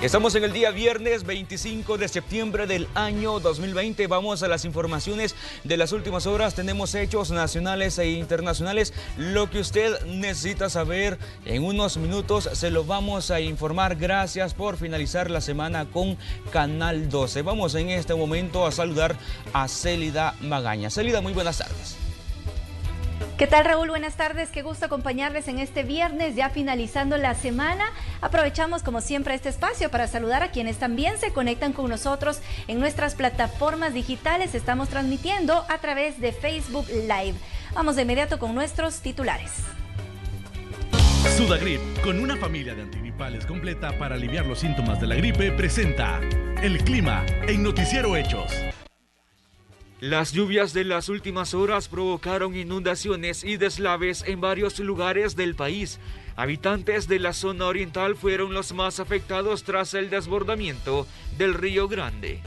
Estamos en el día viernes 25 de septiembre del año 2020. Vamos a las informaciones de las últimas horas. Tenemos hechos nacionales e internacionales. Lo que usted necesita saber en unos minutos se lo vamos a informar. Gracias por finalizar la semana con Canal 12. Vamos en este momento a saludar a Célida Magaña. Célida, muy buenas tardes. ¿Qué tal, Raúl? Buenas tardes, qué gusto acompañarles en este viernes, ya finalizando la semana. Aprovechamos como siempre este espacio para saludar a quienes también se conectan con nosotros en nuestras plataformas digitales. Estamos transmitiendo a través de Facebook Live. Vamos de inmediato con nuestros titulares. Sudagrip, con una familia de antigripales completa para aliviar los síntomas de la gripe, presenta el clima en Noticiero Hechos. Las lluvias de las últimas horas provocaron inundaciones y deslaves en varios lugares del país. Habitantes de la zona oriental fueron los más afectados tras el desbordamiento del Río Grande.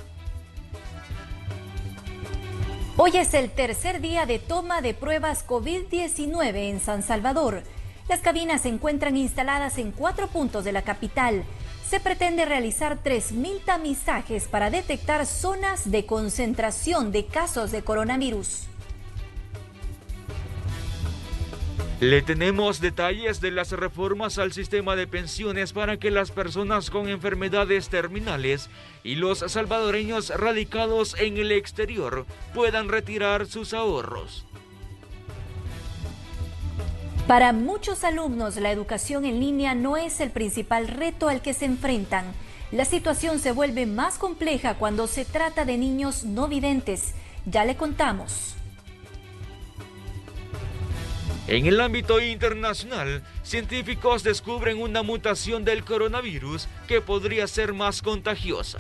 Hoy es el tercer día de toma de pruebas COVID-19 en San Salvador. Las cabinas se encuentran instaladas en 4 puntos de la capital. Se pretende realizar 3.000 tamizajes para detectar zonas de concentración de casos de coronavirus. Le tenemos detalles de las reformas al sistema de pensiones para que las personas con enfermedades terminales y los salvadoreños radicados en el exterior puedan retirar sus ahorros. Para muchos alumnos, la educación en línea no es el principal reto al que se enfrentan. La situación se vuelve más compleja cuando se trata de niños no videntes. Ya le contamos. En el ámbito internacional, científicos descubren una mutación del coronavirus que podría ser más contagiosa.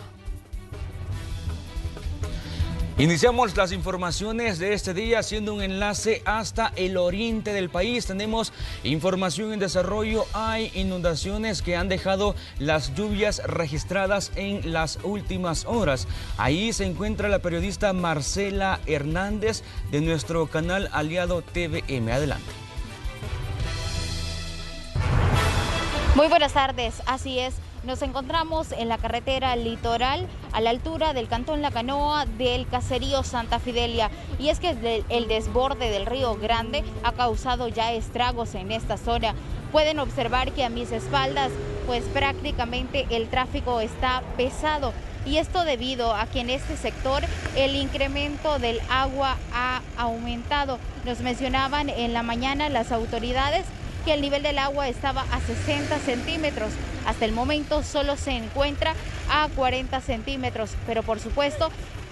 Iniciamos las informaciones de este día haciendo un enlace hasta el oriente del país. Tenemos información en desarrollo. Hay inundaciones que han dejado las lluvias registradas en las últimas horas. Ahí se encuentra la periodista Marcela Hernández de nuestro canal aliado TVM. Adelante. Muy buenas tardes, así es. Nos encontramos en la carretera litoral a la altura del cantón La Canoa del caserío Santa Fidelia. Y es que el desborde del Río Grande ha causado ya estragos en esta zona. Pueden observar que a mis espaldas pues prácticamente el tráfico está pesado. Y esto debido a que en este sector el incremento del agua ha aumentado. Nos mencionaban en la mañana las autoridades que el nivel del agua estaba a 60 centímetros. Hasta el momento solo se encuentra a 40 centímetros, pero por supuesto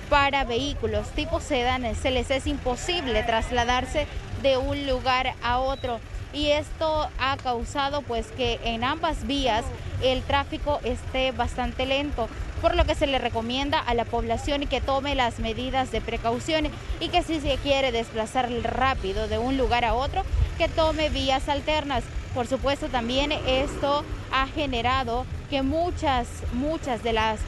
para vehículos tipo sedán se les es imposible trasladarse de un lugar a otro. Y esto ha causado pues que en ambas vías el tráfico esté bastante lento, por lo que se le recomienda a la población que tome las medidas de precaución y que si se quiere desplazar rápido de un lugar a otro, que tome vías alternas. Por supuesto, también esto ha generado que muchas de las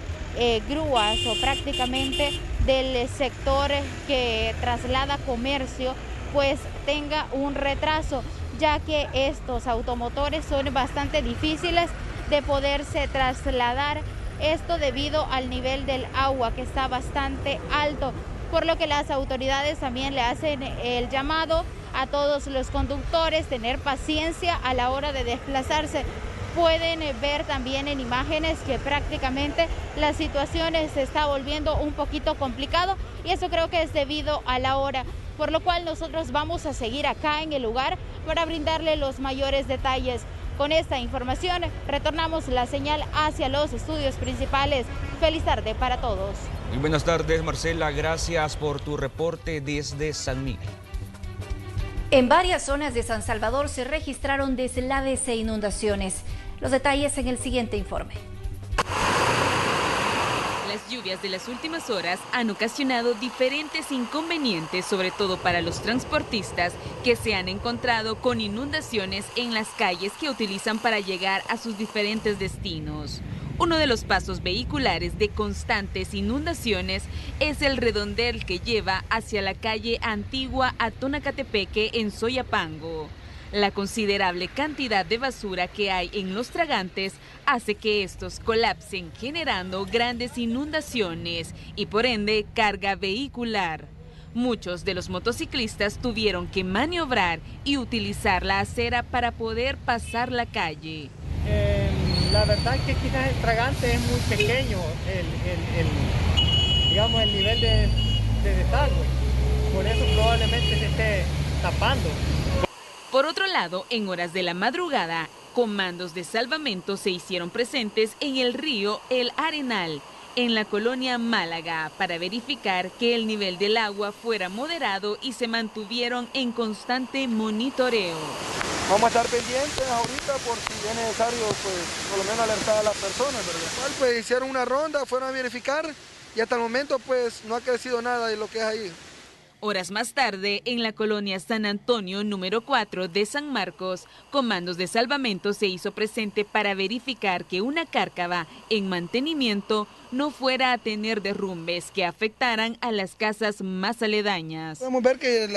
grúas o prácticamente del sector que traslada comercio pues tenga un retraso, ya que estos automotores son bastante difíciles de poderse trasladar, esto debido al nivel del agua que está bastante alto, por lo que las autoridades también le hacen el llamado a todos los conductores, tener paciencia a la hora de desplazarse. Pueden ver también en imágenes que prácticamente la situación se está volviendo un poquito complicado y eso creo que es debido a la hora, por lo cual nosotros vamos a seguir acá en el lugar para brindarle los mayores detalles. Con esta información retornamos la señal hacia los estudios principales. Feliz tarde para todos. Muy buenas tardes, Marcela. Gracias por tu reporte desde San Miguel. En varias zonas de San Salvador se registraron deslaves e inundaciones. Los detalles en el siguiente informe. Las lluvias de las últimas horas han ocasionado diferentes inconvenientes, sobre todo para los transportistas que se han encontrado con inundaciones en las calles que utilizan para llegar a sus diferentes destinos. Uno de los pasos vehiculares de constantes inundaciones es el redondel que lleva hacia la calle Antigua a Tonacatepeque en Soyapango. La considerable cantidad de basura que hay en los tragantes hace que estos colapsen, generando grandes inundaciones y por ende carga vehicular. Muchos de los motociclistas tuvieron que maniobrar y utilizar la acera para poder pasar la calle. La verdad es que quizás el tragante es muy pequeño, digamos el nivel de desagüe, por eso probablemente se esté tapando. Por otro lado, en horas de la madrugada, comandos de salvamento se hicieron presentes en el río El Arenal, en la colonia Málaga, para verificar que el nivel del agua fuera moderado y se mantuvieron en constante monitoreo. Vamos a estar pendientes ahorita por si es necesario, pues, por lo menos alertar a las personas, ¿verdad? Pues hicieron una ronda, fueron a verificar y hasta el momento pues no ha crecido nada de lo que es ahí. Horas más tarde, en la colonia San Antonio número 4 de San Marcos, comandos de salvamento se hizo presente para verificar que una cárcava en mantenimiento no fuera a tener derrumbes que afectaran a las casas más aledañas. Podemos ver que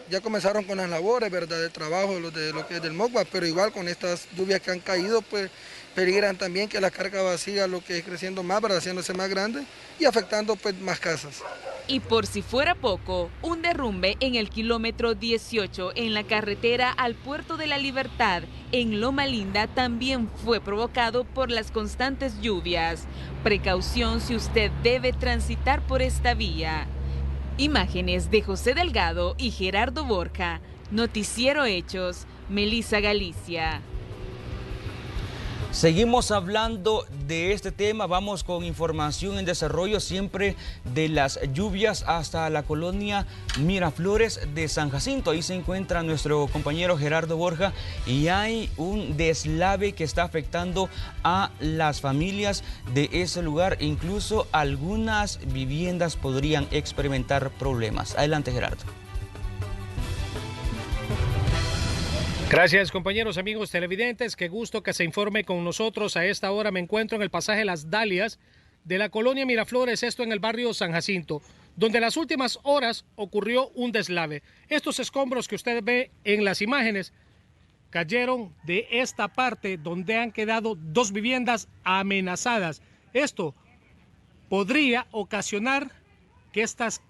ya comenzaron con las labores, ¿verdad?, de trabajo de lo que es del MOCBA, pero igual con estas lluvias que han caído, pues peligran también que la cárcava siga lo que es creciendo más, ¿verdad?, haciéndose más grande y afectando pues más casas. Y por si fuera poco, un derrumbe en el kilómetro 18 en la carretera al Puerto de la Libertad, en Loma Linda, también fue provocado por las constantes lluvias. Precaución si usted debe transitar por esta vía. Imágenes de José Delgado y Gerardo Borja, Noticiero Hechos, Melissa Galicia. Seguimos hablando de este tema, vamos con información en desarrollo, siempre de las lluvias hasta la colonia Miraflores de San Jacinto. Ahí se encuentra nuestro compañero Gerardo Borja y hay un deslave que está afectando a las familias de ese lugar. Incluso algunas viviendas podrían experimentar problemas. Adelante, Gerardo. Gracias, compañeros, amigos televidentes, qué gusto que se informe con nosotros. A esta hora me encuentro en el pasaje Las Dalias de la colonia Miraflores, esto en el barrio San Jacinto, donde en las últimas horas ocurrió un deslave. Estos escombros que usted ve en las imágenes cayeron de esta parte donde han quedado dos viviendas amenazadas. Esto podría ocasionar que estas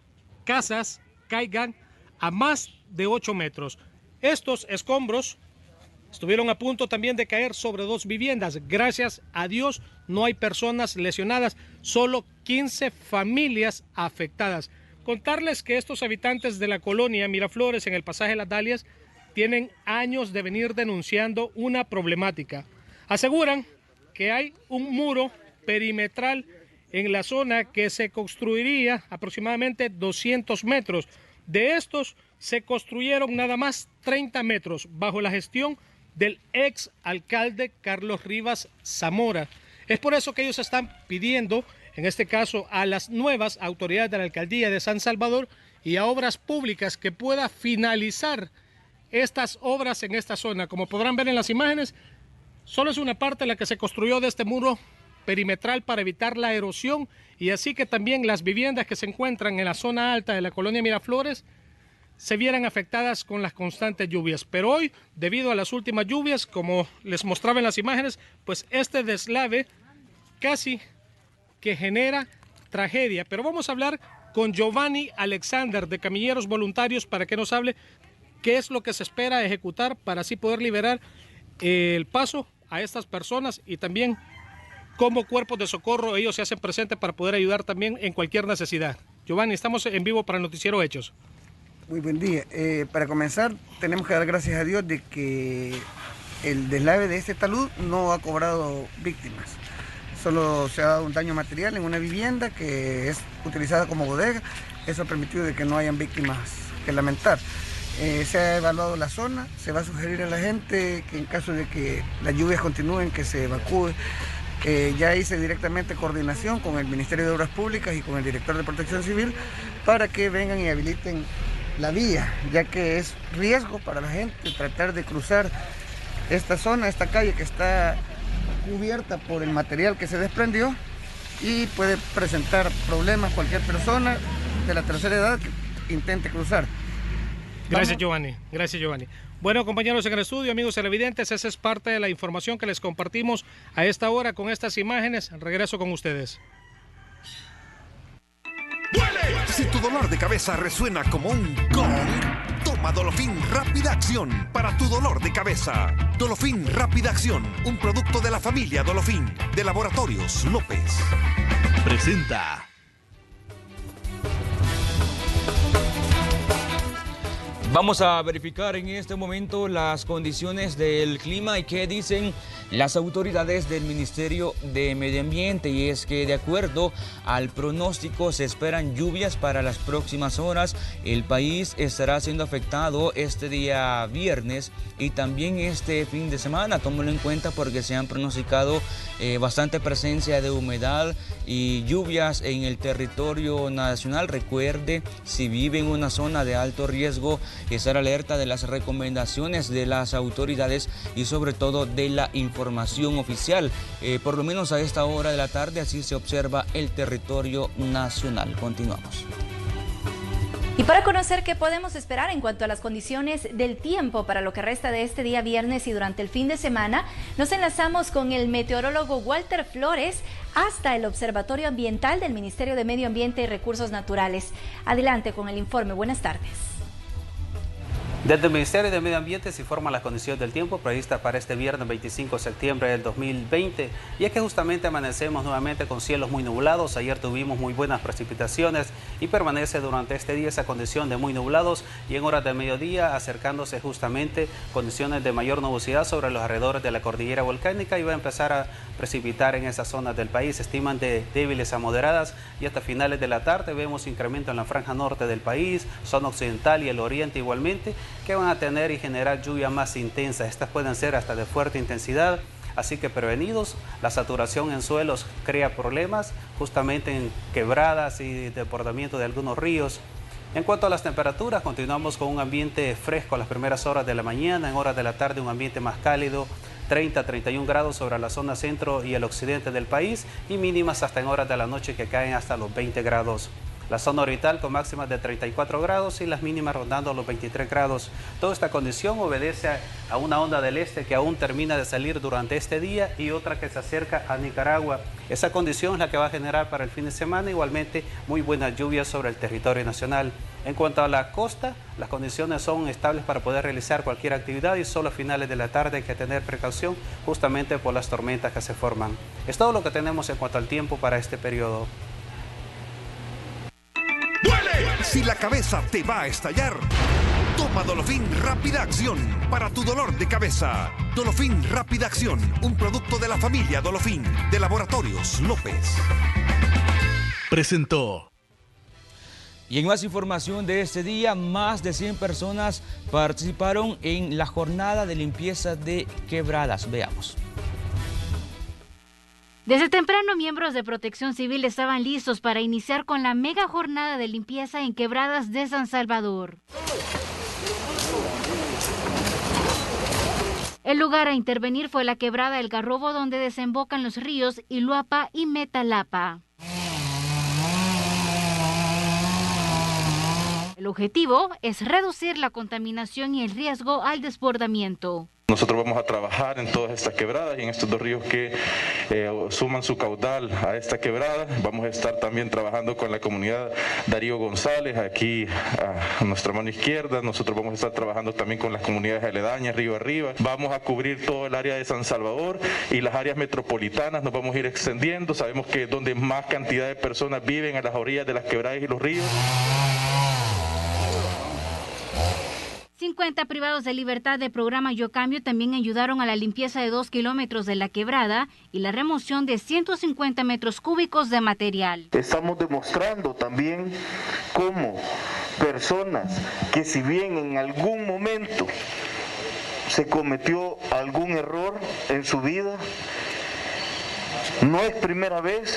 casas caigan a más de 8 metros. Estos escombros estuvieron a punto también de caer sobre dos viviendas. Gracias a Dios no hay personas lesionadas, solo 15 familias afectadas. Contarles que estos habitantes de la colonia Miraflores en el pasaje Las Dalias tienen años de venir denunciando una problemática. Aseguran que hay un muro perimetral en la zona que se construiría aproximadamente 200 metros. De estos se construyeron nada más 30 metros bajo la gestión del ex alcalde Carlos Rivas Zamora. Es por eso que ellos están pidiendo, en este caso, a las nuevas autoridades de la alcaldía de San Salvador y a Obras Públicas que pueda finalizar estas obras en esta zona. Como podrán ver en las imágenes, solo es una parte la que se construyó de este muro perimetral para evitar la erosión y así que también las viviendas que se encuentran en la zona alta de la colonia Miraflores se vieran afectadas con las constantes lluvias. Pero hoy, debido a las últimas lluvias, como les mostraba en las imágenes, pues este deslave casi que genera tragedia. Pero vamos a hablar con Giovanni Alexander de Camilleros Voluntarios para que nos hable qué es lo que se espera ejecutar para así poder liberar el paso a estas personas y también cómo cuerpos de socorro ellos se hacen presentes para poder ayudar también en cualquier necesidad. Giovanni, estamos en vivo para el Noticiero Hechos. Muy buen día. Para comenzar, tenemos que dar gracias a Dios de que el deslave de este talud no ha cobrado víctimas. Solo se ha dado un daño material en una vivienda que es utilizada como bodega. Eso ha permitido de que no hayan víctimas que lamentar. Se ha evaluado la zona, se va a sugerir a la gente que en caso de que las lluvias continúen, que se evacúe. Ya hice directamente coordinación con el Ministerio de Obras Públicas y con el director de Protección Civil para que vengan y habiliten la vía, ya que es riesgo para la gente tratar de cruzar esta zona, esta calle que está cubierta por el material que se desprendió y puede presentar problemas cualquier persona de la tercera edad que intente cruzar. Gracias, Giovanni. Gracias, Giovanni. Bueno, compañeros en el estudio, amigos televidentes, esa es parte de la información que les compartimos a esta hora con estas imágenes. Regreso con ustedes. Si tu dolor de cabeza resuena como un gong, toma Dolofin Rápida Acción para tu dolor de cabeza. Dolofin Rápida Acción, un producto de la familia Dolofin, de Laboratorios López. Presenta. Vamos a verificar en este momento las condiciones del clima y qué dicen las autoridades del Ministerio de Medio Ambiente, y es que de acuerdo al pronóstico se esperan lluvias para las próximas horas. El país estará siendo afectado este día viernes y también este fin de semana. Tómelo en cuenta porque se han pronosticado bastante presencia de humedad y lluvias en el territorio nacional. Recuerde, si vive en una zona de alto riesgo, estar alerta de las recomendaciones de las autoridades y sobre todo de la información oficial. Por lo menos a esta hora de la tarde así se observa el territorio nacional. Continuamos. Y para conocer qué podemos esperar en cuanto a las condiciones del tiempo para lo que resta de este día viernes y durante el fin de semana, nos enlazamos con el meteorólogo Walter Flores hasta el Observatorio Ambiental del Ministerio de Medio Ambiente y Recursos Naturales. Adelante con el informe. Buenas tardes. Desde el Ministerio de Medio Ambiente se informan las condiciones del tiempo previstas para este viernes 25 de septiembre del 2020. Y es que justamente amanecemos nuevamente con cielos muy nublados. Ayer tuvimos muy buenas precipitaciones y permanece durante este día esa condición de muy nublados, y en horas del mediodía acercándose justamente condiciones de mayor nubosidad sobre los alrededores de la cordillera volcánica, y va a empezar a precipitar en esas zonas del país. Se estiman de débiles a moderadas, y hasta finales de la tarde vemos incremento en la franja norte del país, zona occidental y el oriente igualmente, que van a tener y generar lluvia más intensa. Estas pueden ser hasta de fuerte intensidad, así que prevenidos. La saturación en suelos crea problemas justamente en quebradas y desbordamiento de algunos ríos. En cuanto a las temperaturas, continuamos con un ambiente fresco a las primeras horas de la mañana. En horas de la tarde un ambiente más cálido, 30 a 31 grados sobre la zona centro y el occidente del país, y mínimas hasta en horas de la noche que caen hasta los 20 grados. La zona oriental con máximas de 34 grados y las mínimas rondando los 23 grados. Toda esta condición obedece a una onda del este que aún termina de salir durante este día y otra que se acerca a Nicaragua. Esa condición es la que va a generar para el fin de semana igualmente muy buenas lluvias sobre el territorio nacional. En cuanto a la costa, las condiciones son estables para poder realizar cualquier actividad, y solo a finales de la tarde hay que tener precaución justamente por las tormentas que se forman. Es todo lo que tenemos en cuanto al tiempo para este periodo. Si la cabeza te va a estallar, toma Dolofin Rápida Acción para tu dolor de cabeza. Dolofin Rápida Acción, un producto de la familia Dolofin, de Laboratorios López. Presentó. Y en más información de este día, más de 100 personas participaron en la jornada de limpieza de quebradas. Veamos. Desde temprano, miembros de Protección Civil estaban listos para iniciar con la mega jornada de limpieza en quebradas de San Salvador. El lugar a intervenir fue la quebrada El Garrobo, donde desembocan los ríos Iluapa y Metalapa. El objetivo es reducir la contaminación y el riesgo al desbordamiento. Nosotros vamos a trabajar en todas estas quebradas y en estos dos ríos que suman su caudal a esta quebrada. Vamos a estar también trabajando con la comunidad Darío González, aquí a nuestra mano izquierda. Nosotros vamos a estar trabajando también con las comunidades aledañas, río arriba. Vamos a cubrir todo el área de San Salvador y las áreas metropolitanas. Nos vamos a ir extendiendo. Sabemos que donde más cantidad de personas viven a las orillas de las quebradas y los ríos. 50 privados de libertad de programa Yo Cambio también ayudaron a la limpieza de 2 kilómetros de la quebrada y la remoción de 150 metros cúbicos de material. Estamos demostrando también cómo personas que, si bien en algún momento se cometió algún error en su vida, no es primera vez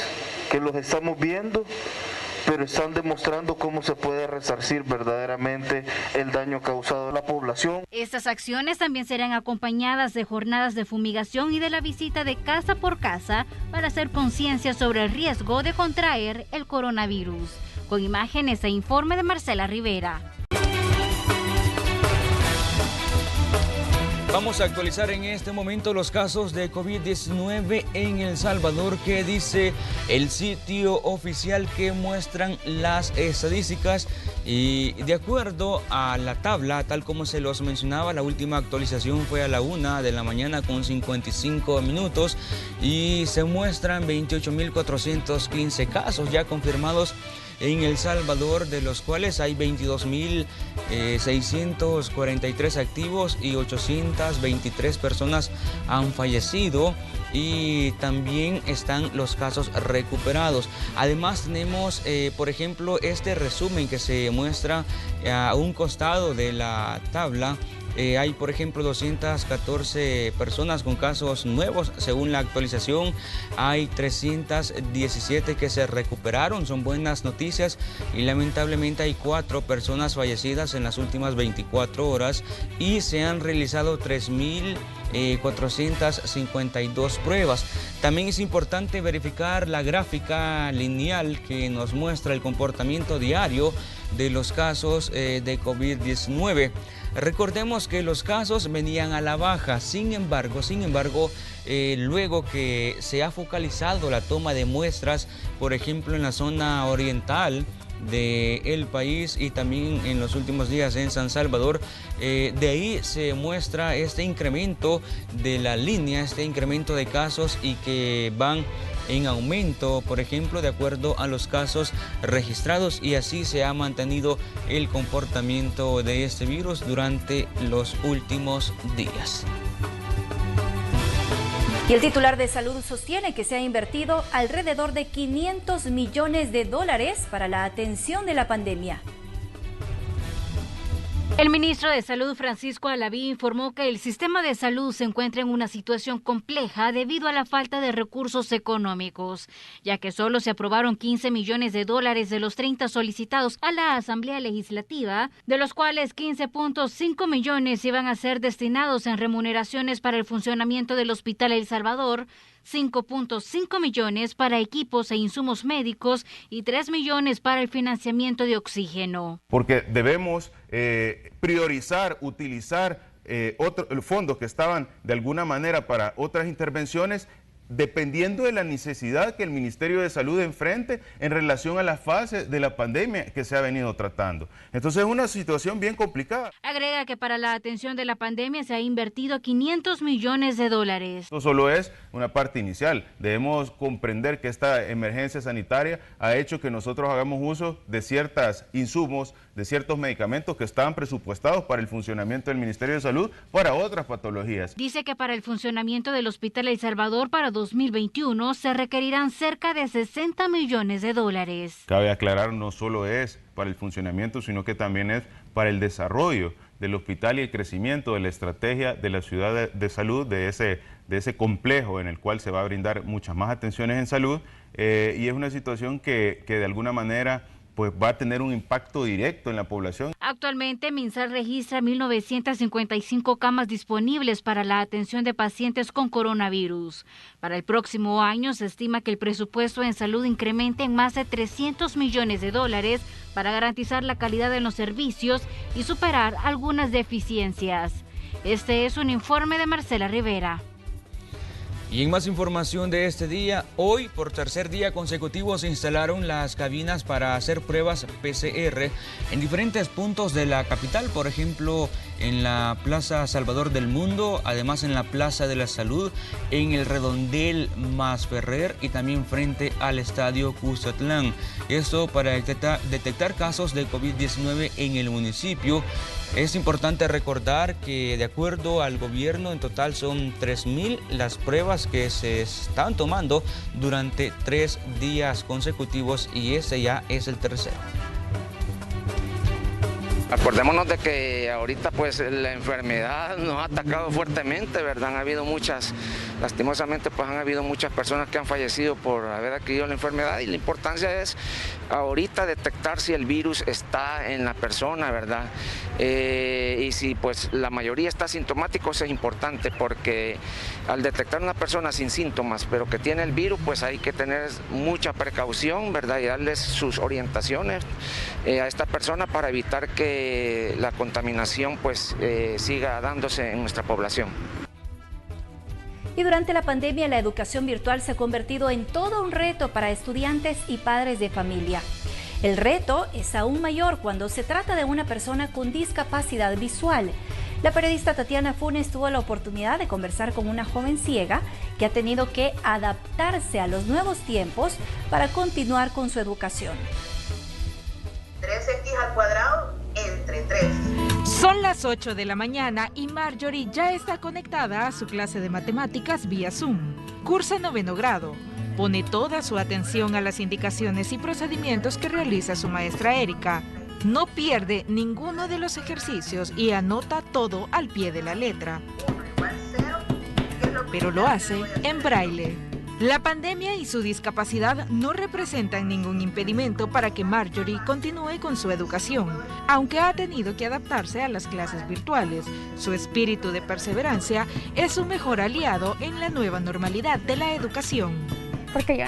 que los estamos viendo, pero están demostrando cómo se puede resarcir verdaderamente el daño causado a la población. Estas acciones también serán acompañadas de jornadas de fumigación y de la visita de casa por casa para hacer conciencia sobre el riesgo de contraer el coronavirus. Con imágenes e informe de Marcela Rivera. Vamos a actualizar en este momento los casos de COVID-19 en El Salvador, que dice el sitio oficial que muestran las estadísticas. Y de acuerdo a la tabla, tal como se los mencionaba, la última actualización fue a la 1 de la mañana con 55 minutos y se muestran 28.415 casos ya confirmados en El Salvador, de los cuales hay 22.643 activos y 823 personas han fallecido, y también están los casos recuperados. Además tenemos, por ejemplo, este resumen que se muestra a un costado de la tabla. Hay, por ejemplo, 214 personas con casos nuevos según la actualización. Hay 317 que se recuperaron, son buenas noticias. Y lamentablemente hay 4 personas fallecidas en las últimas 24 horas y se han realizado 3.452 pruebas. También es importante verificar la gráfica lineal que nos muestra el comportamiento diario de los casos de COVID-19. Recordemos que los casos venían a la baja, sin embargo, luego que se ha focalizado la toma de muestras, por ejemplo, en la zona oriental del país y también en los últimos días en San Salvador, de ahí se muestra este incremento de la línea, este incremento de casos y que van en aumento, por ejemplo, de acuerdo a los casos registrados, y así se ha mantenido el comportamiento de este virus durante los últimos días. Y el titular de Salud sostiene que se ha invertido alrededor de 500 millones de dólares para la atención de la pandemia. El ministro de Salud, Francisco Alaví, informó que el sistema de salud se encuentra en una situación compleja debido a la falta de recursos económicos, ya que solo se aprobaron 15 millones de dólares de los 30 solicitados a la Asamblea Legislativa, de los cuales 15.5 millones iban a ser destinados en remuneraciones para el funcionamiento del Hospital El Salvador, 5.5 millones para equipos e insumos médicos y 3 millones para el financiamiento de oxígeno. Porque debemos priorizar, utilizar otros fondos que estaban de alguna manera para otras intervenciones, dependiendo de la necesidad que el Ministerio de Salud enfrente en relación a la fase de la pandemia que se ha venido tratando. Entonces es una situación bien complicada. Agrega que para la atención de la pandemia se ha invertido 500 millones de dólares. Esto solo es una parte inicial. Debemos comprender que esta emergencia sanitaria ha hecho que nosotros hagamos uso de ciertos insumos, de ciertos medicamentos que estaban presupuestados para el funcionamiento del Ministerio de Salud para otras patologías. Dice que para el funcionamiento del Hospital El Salvador para 2021 se requerirán cerca de 60 millones de dólares. Cabe aclarar, no solo es para el funcionamiento, sino que también es para el desarrollo del hospital y el crecimiento de la estrategia de la ciudad de salud, de ese complejo en el cual se va a brindar muchas más atenciones en salud, y es una situación que de alguna manera pues va a tener un impacto directo en la población. Actualmente, MinSal registra 1.955 camas disponibles para la atención de pacientes con coronavirus. Para el próximo año se estima que el presupuesto en salud incremente en más de 300 millones de dólares para garantizar la calidad de los servicios y superar algunas deficiencias. Este es un informe de Marcela Rivera. Y en más información de este día, hoy por tercer día consecutivo se instalaron las cabinas para hacer pruebas PCR en diferentes puntos de la capital, por ejemplo en la Plaza Salvador del Mundo, además en la Plaza de la Salud, en el Redondel Masferrer y también frente al Estadio Cuscatlán. Esto para detectar casos de COVID-19 en el municipio. Es importante recordar que de acuerdo al gobierno en total son 3.000 las pruebas que se están tomando durante 3 días consecutivos y este ya es el tercero. Acordémonos de que ahorita pues la enfermedad nos ha atacado fuertemente, ¿verdad? Han habido muchas lastimosamente pues han habido muchas personas que han fallecido por haber adquirido la enfermedad, y la importancia es ahorita detectar si el virus está en la persona, ¿verdad? Y si pues la mayoría está asintomático, eso es importante, porque al detectar una persona sin síntomas pero que tiene el virus, pues hay que tener mucha precaución, ¿verdad? Y darles sus orientaciones a esta persona para evitar que la contaminación pues siga dándose en nuestra población. Y durante la pandemia, la educación virtual se ha convertido en todo un reto para estudiantes y padres de familia. El reto es aún mayor cuando se trata de una persona con discapacidad visual. La periodista Tatiana Funes tuvo la oportunidad de conversar con una joven ciega que ha tenido que adaptarse a los nuevos tiempos para continuar con su educación. 3x² entre 3. Son las 8 de la mañana y Marjorie ya está conectada a su clase de matemáticas vía Zoom. Cursa 9º grado. Pone toda su atención a las indicaciones y procedimientos que realiza su maestra Erika. No pierde ninguno de los ejercicios y anota todo al pie de la letra. Pero lo hace en braille. La pandemia y su discapacidad no representan ningún impedimento para que Marjorie continúe con su educación, aunque ha tenido que adaptarse a las clases virtuales. Su espíritu de perseverancia es su mejor aliado en la nueva normalidad de la educación. Porque yo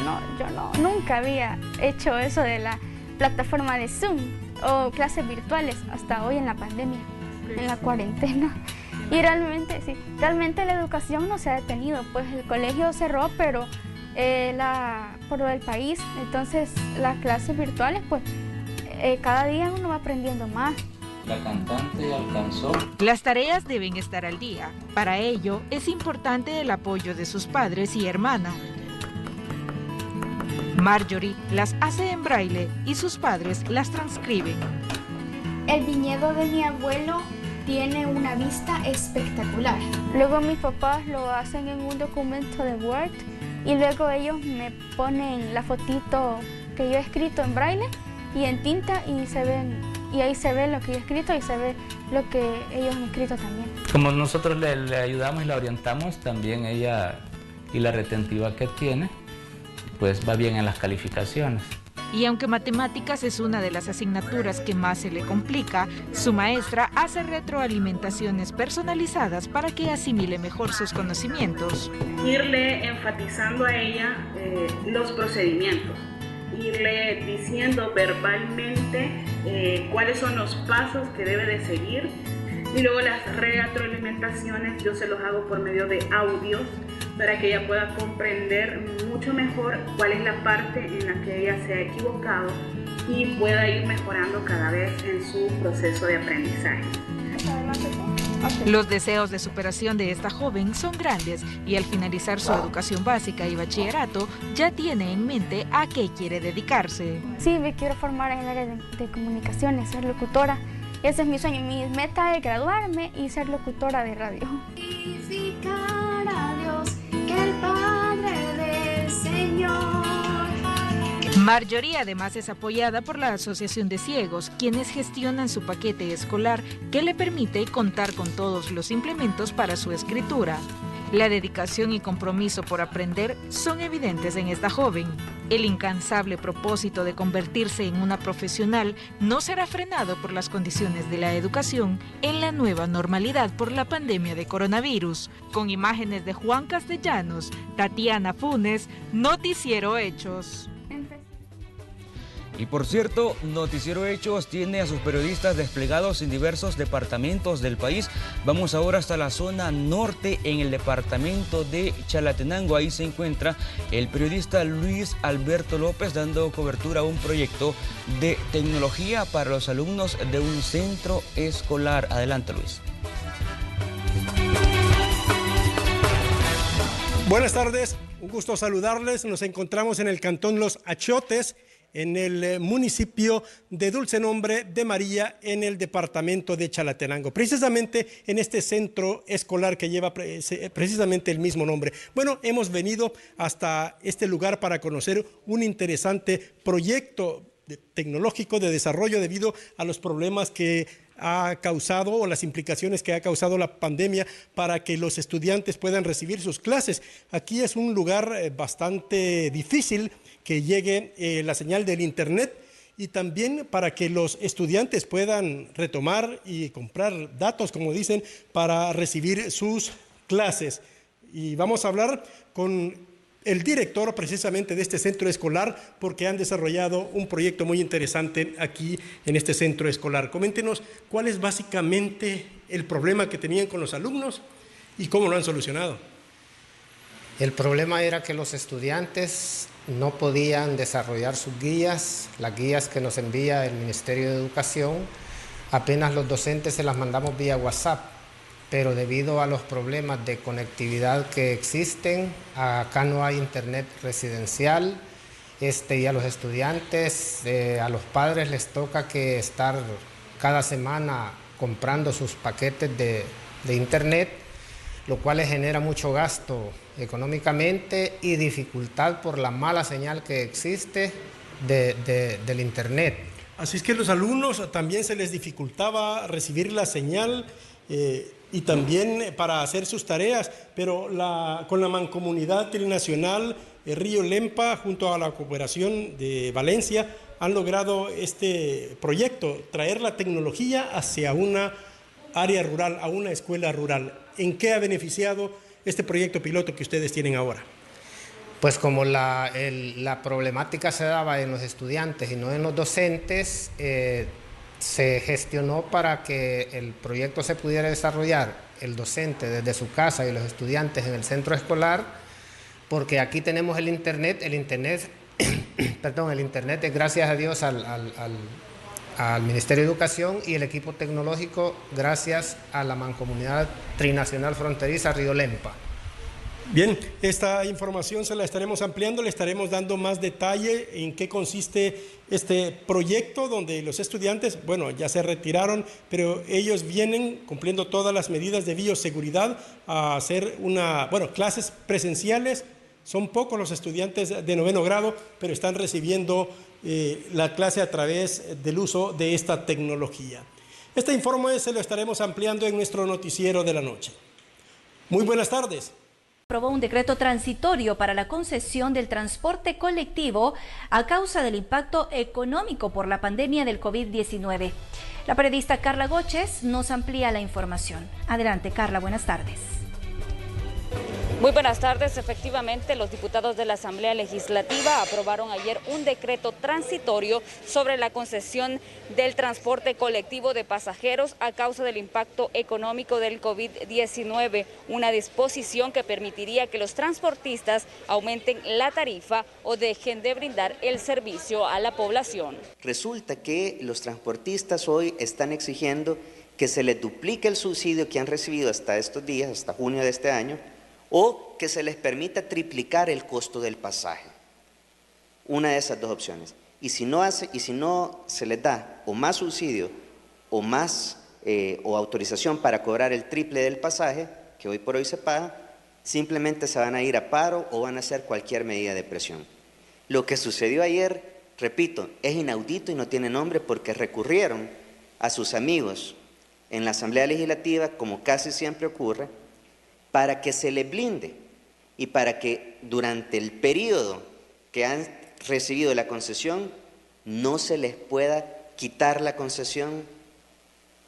nunca había hecho eso de la plataforma de Zoom o clases virtuales hasta hoy en la pandemia, en la cuarentena. Y realmente, sí, realmente la educación no se ha detenido, pues el colegio cerró, pero por el país, entonces las clases virtuales, pues cada día uno va aprendiendo más. La cantante alcanzó. Las tareas deben estar al día. Para ello es importante el apoyo de sus padres y hermana. Marjorie las hace en braille y sus padres las transcriben. El viñedo de mi abuelo tiene una vista espectacular. Luego mis papás lo hacen en un documento de Word y luego ellos me ponen la fotito que yo he escrito en braille y en tinta y ahí se ve lo que yo he escrito y se ve lo que ellos han escrito también. Como nosotros le ayudamos y la orientamos, también ella y la retentiva que tiene, pues va bien en las calificaciones. Y aunque matemáticas es una de las asignaturas que más se le complica, su maestra hace retroalimentaciones personalizadas para que asimile mejor sus conocimientos. Irle enfatizando a ella los procedimientos, irle diciendo verbalmente cuáles son los pasos que debe de seguir, y luego las retroalimentaciones yo se los hago por medio de audios para que ella pueda comprender mucho mejor cuál es la parte en la que ella se ha equivocado y pueda ir mejorando cada vez en su proceso de aprendizaje. Los deseos de superación de esta joven son grandes y al finalizar su educación básica y bachillerato ya tiene en mente a qué quiere dedicarse. Sí, me quiero formar en el área de comunicaciones, ser locutora. Ese es mi sueño, mi meta es graduarme y ser locutora de radio. Glorificar a Dios, que el Padre del Señor. Marjorie además es apoyada por la Asociación de Ciegos, quienes gestionan su paquete escolar que le permite contar con todos los implementos para su escritura. La dedicación y compromiso por aprender son evidentes en esta joven. El incansable propósito de convertirse en una profesional no será frenado por las condiciones de la educación en la nueva normalidad por la pandemia de coronavirus. Con imágenes de Juan Castellanos, Tatiana Funes, Noticiero Hechos. Y por cierto, Noticiero Hechos tiene a sus periodistas desplegados en diversos departamentos del país. Vamos ahora hasta la zona norte, en el departamento de Chalatenango. Ahí se encuentra el periodista Luis Alberto López dando cobertura a un proyecto de tecnología para los alumnos de un centro escolar. Adelante, Luis. Buenas tardes, un gusto saludarles. Nos encontramos en el cantón Los Achiotes, en el municipio de Dulce Nombre de María, en el departamento de Chalatenango, precisamente en este centro escolar que lleva precisamente el mismo nombre. Bueno, hemos venido hasta este lugar para conocer un interesante proyecto tecnológico de desarrollo debido a los problemas que ha causado o las implicaciones que ha causado la pandemia para que los estudiantes puedan recibir sus clases. Aquí es un lugar bastante difícil que llegue la señal del internet y también para que los estudiantes puedan retomar y comprar datos, como dicen, para recibir sus clases. Y vamos a hablar con el director precisamente de este centro escolar porque han desarrollado un proyecto muy interesante aquí en este centro escolar. Coméntenos cuál es básicamente el problema que tenían con los alumnos y cómo lo han solucionado. El problema era que los estudiantes no podían desarrollar sus guías, las guías que nos envía el Ministerio de Educación, apenas los docentes se las mandamos vía WhatsApp. Pero debido a los problemas de conectividad que existen, acá no hay internet residencial y a los estudiantes, a los padres les toca que estar cada semana comprando sus paquetes de internet, lo cual les genera mucho gasto económicamente y dificultad por la mala señal que existe del internet. Así es que a los alumnos también se les dificultaba recibir la señal y también para hacer sus tareas, pero con la Mancomunidad Trinacional Río Lempa junto a la Cooperación de Valencia han logrado este proyecto, traer la tecnología hacia una área rural, a una escuela rural. ¿En qué ha beneficiado este proyecto piloto que ustedes tienen ahora? Pues como la problemática se daba en los estudiantes y no en los docentes, se gestionó para que el proyecto se pudiera desarrollar el docente desde su casa y los estudiantes en el centro escolar, porque aquí tenemos el internet es gracias a Dios al Ministerio de Educación y el equipo tecnológico gracias a la Mancomunidad Trinacional Fronteriza Río Lempa. Bien, esta información se la estaremos ampliando, le estaremos dando más detalle en qué consiste este proyecto donde los estudiantes, bueno, ya se retiraron, pero ellos vienen cumpliendo todas las medidas de bioseguridad a hacer clases presenciales. Son pocos los estudiantes de 9º grado, pero están recibiendo la clase a través del uso de esta tecnología. Este informe se lo estaremos ampliando en nuestro noticiero de la noche. Muy buenas tardes. Aprobó un decreto transitorio para la concesión del transporte colectivo a causa del impacto económico por la pandemia del COVID-19. La periodista Carla Goches nos amplía la información. Adelante, Carla, buenas tardes. Muy buenas tardes. Efectivamente, los diputados de la Asamblea Legislativa aprobaron ayer un decreto transitorio sobre la concesión del transporte colectivo de pasajeros a causa del impacto económico del COVID-19, una disposición que permitiría que los transportistas aumenten la tarifa o dejen de brindar el servicio a la población. Resulta que los transportistas hoy están exigiendo que se les duplique el subsidio que han recibido hasta estos días, hasta junio de este año, o que se les permita triplicar el costo del pasaje. Una de esas dos opciones. Y si no se les da o más subsidio o más o autorización para cobrar el triple del pasaje, que hoy por hoy se paga, simplemente se van a ir a paro o van a hacer cualquier medida de presión. Lo que sucedió ayer, repito, es inaudito y no tiene nombre porque recurrieron a sus amigos en la Asamblea Legislativa, como casi siempre ocurre, para que se les blinde y para que durante el periodo que han recibido la concesión no se les pueda quitar la concesión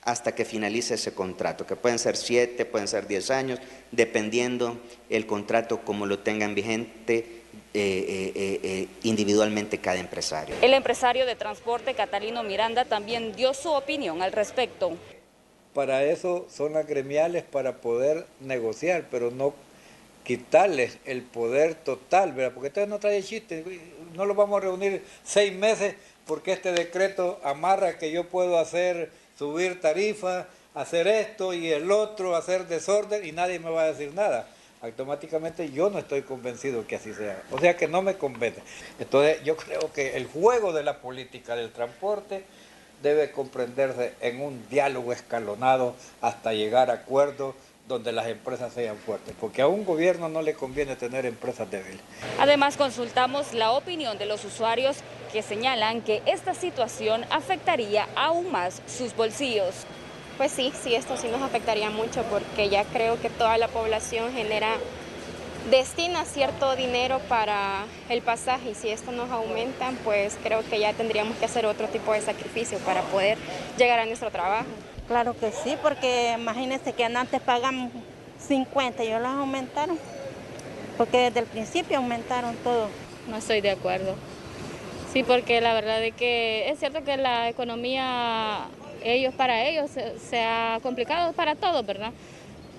hasta que finalice ese contrato, que pueden ser 7, pueden ser 10 años, dependiendo el contrato como lo tengan vigente individualmente cada empresario. El empresario de transporte Catalino Miranda también dio su opinión al respecto. Para eso son las gremiales, para poder negociar, pero no quitarles el poder total, ¿verdad? Porque entonces no trae chiste, no lo vamos a reunir 6 meses porque este decreto amarra que yo puedo subir tarifas, hacer esto y el otro, hacer desorden y nadie me va a decir nada. Automáticamente yo no estoy convencido que así sea, o sea que no me convence. Entonces yo creo que el juego de la política del transporte debe comprenderse en un diálogo escalonado hasta llegar a acuerdos donde las empresas sean fuertes, porque a un gobierno no le conviene tener empresas débiles. Además, consultamos la opinión de los usuarios que señalan que esta situación afectaría aún más sus bolsillos. Pues sí, esto sí nos afectaría mucho porque ya creo que toda la población destina cierto dinero para el pasaje y si esto nos aumenta, pues creo que ya tendríamos que hacer otro tipo de sacrificio para poder llegar a nuestro trabajo. Claro que sí, porque imagínense que antes pagamos 50 y ahora las aumentaron, porque desde el principio aumentaron todo. No estoy de acuerdo. Sí, porque la verdad es que es cierto que la economía, para ellos se ha complicado para todos, ¿verdad?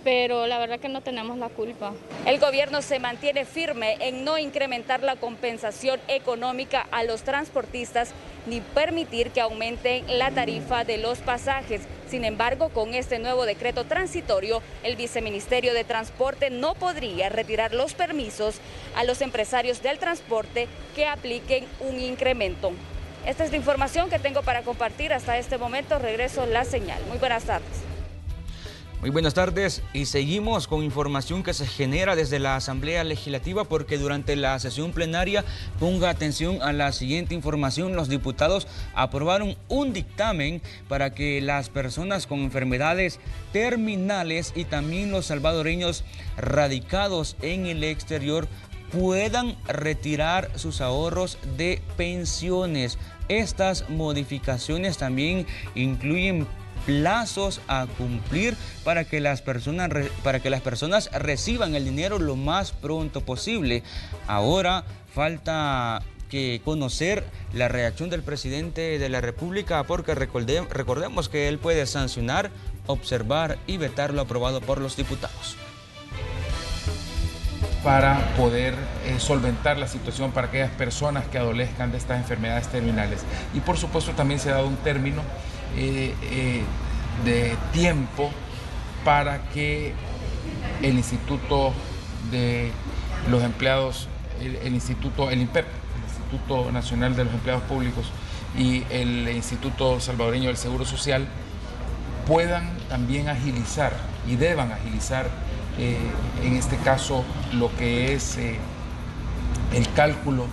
Pero la verdad que no tenemos la culpa. El gobierno se mantiene firme en no incrementar la compensación económica a los transportistas ni permitir que aumenten la tarifa de los pasajes. Sin embargo, con este nuevo decreto transitorio, el Viceministerio de Transporte no podría retirar los permisos a los empresarios del transporte que apliquen un incremento. Esta es la información que tengo para compartir hasta este momento. Regreso la señal. Muy buenas tardes. Muy buenas tardes y seguimos con información que se genera desde la Asamblea Legislativa porque durante la sesión plenaria, ponga atención a la siguiente información, los diputados aprobaron un dictamen para que las personas con enfermedades terminales y también los salvadoreños radicados en el exterior puedan retirar sus ahorros de pensiones. Estas modificaciones también incluyen plazos a cumplir para que las personas reciban el dinero lo más pronto posible. Ahora falta que conocer la reacción del presidente de la República porque recordemos que él puede sancionar, observar y vetar lo aprobado por los diputados. Para poder solventar la situación para aquellas personas que adolezcan de estas enfermedades terminales. Y por supuesto también se ha dado un término de tiempo para que el Instituto de los Empleados, el Instituto Nacional de los Empleados Públicos y el Instituto Salvadoreño del Seguro Social puedan también agilizar y deban agilizar en este caso lo que es el cálculo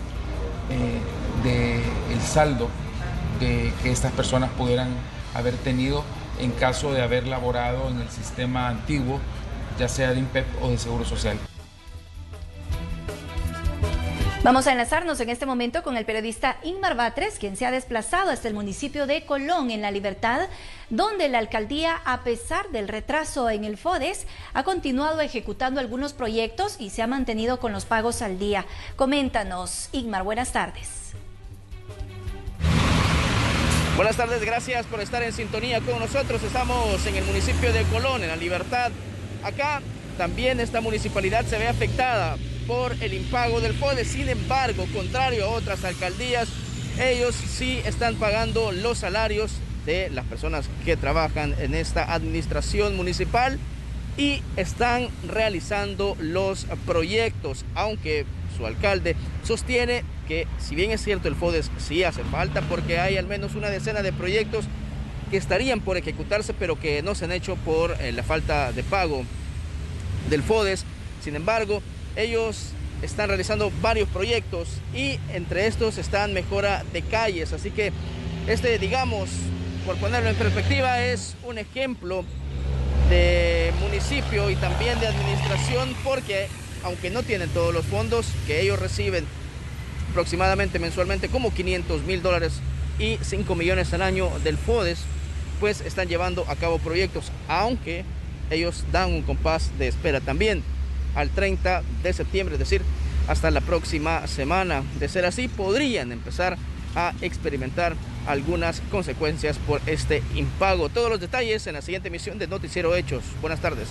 del saldo que estas personas pudieran haber tenido en caso de haber laborado en el sistema antiguo, ya sea de INPEP o de Seguro Social. Vamos a enlazarnos en este momento con el periodista Ingmar Batres, quien se ha desplazado hasta el municipio de Colón, en La Libertad, donde la alcaldía, a pesar del retraso en el FODES, ha continuado ejecutando algunos proyectos y se ha mantenido con los pagos al día. Coméntanos, Ingmar, buenas tardes. Buenas tardes, gracias por estar en sintonía con nosotros. Estamos en el municipio de Colón, en La Libertad. Acá también esta municipalidad se ve afectada por el impago del FODES. Sin embargo, contrario a otras alcaldías, ellos sí están pagando los salarios de las personas que trabajan en esta administración municipal y están realizando los proyectos, aunque su alcalde sostiene que si bien es cierto el FODES sí hace falta porque hay al menos una decena de proyectos que estarían por ejecutarse pero que no se han hecho por la falta de pago del FODES. Sin embargo, ellos están realizando varios proyectos y entre estos están mejora de calles, así que digamos, por ponerlo en perspectiva, es un ejemplo de municipio y también de administración porque aunque no tienen todos los fondos que ellos reciben aproximadamente mensualmente como $500,000 y 5 millones al año del FODES, pues están llevando a cabo proyectos, aunque ellos dan un compás de espera también al 30 de septiembre, es decir, hasta la próxima semana. De ser así, podrían empezar a experimentar algunas consecuencias por este impago. Todos los detalles en la siguiente emisión de Noticiero Hechos. Buenas tardes.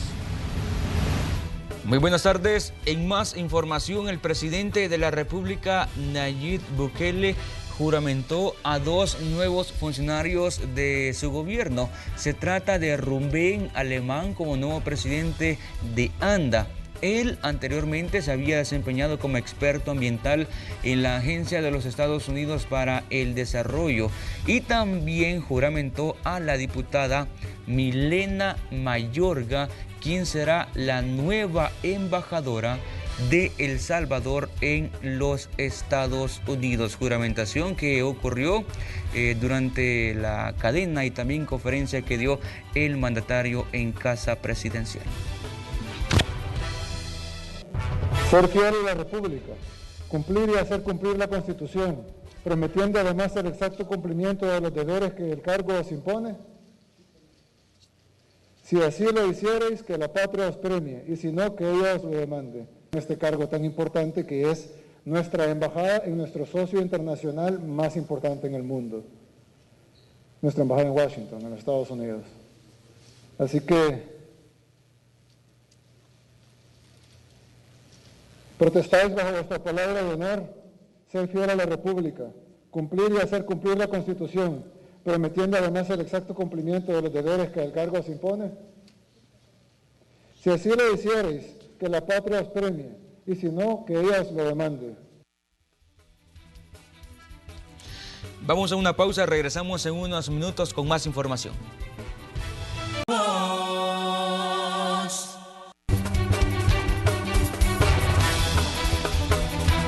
Muy buenas tardes. En más información, el presidente de la República, Nayib Bukele, juramentó a 2 nuevos funcionarios de su gobierno. Se trata de Rubén Alemán como nuevo presidente de ANDA. Él anteriormente se había desempeñado como experto ambiental en la Agencia de los Estados Unidos para el Desarrollo y también juramentó a la diputada Milena Mayorga, quien será la nueva embajadora de El Salvador en los Estados Unidos. Juramentación que ocurrió durante la cadena y también conferencia que dio el mandatario en Casa Presidencial. Ser fiel a la República, cumplir y hacer cumplir la Constitución, prometiendo además el exacto cumplimiento de los deberes que el cargo os impone. Si así lo hicierais, que la patria os premie, y si no, que ella os lo demande. Este cargo tan importante que es nuestra embajada en nuestro socio internacional más importante en el mundo, nuestra embajada en Washington, en los Estados Unidos. Así que protestáis bajo vuestra palabra de honor, ser fiel a la República, cumplir y hacer cumplir la Constitución, prometiendo además el exacto cumplimiento de los deberes que el cargo os impone. Si así lo hicierais, que la patria os premie, y si no, que ella os lo demande. Vamos a una pausa, regresamos en unos minutos con más información.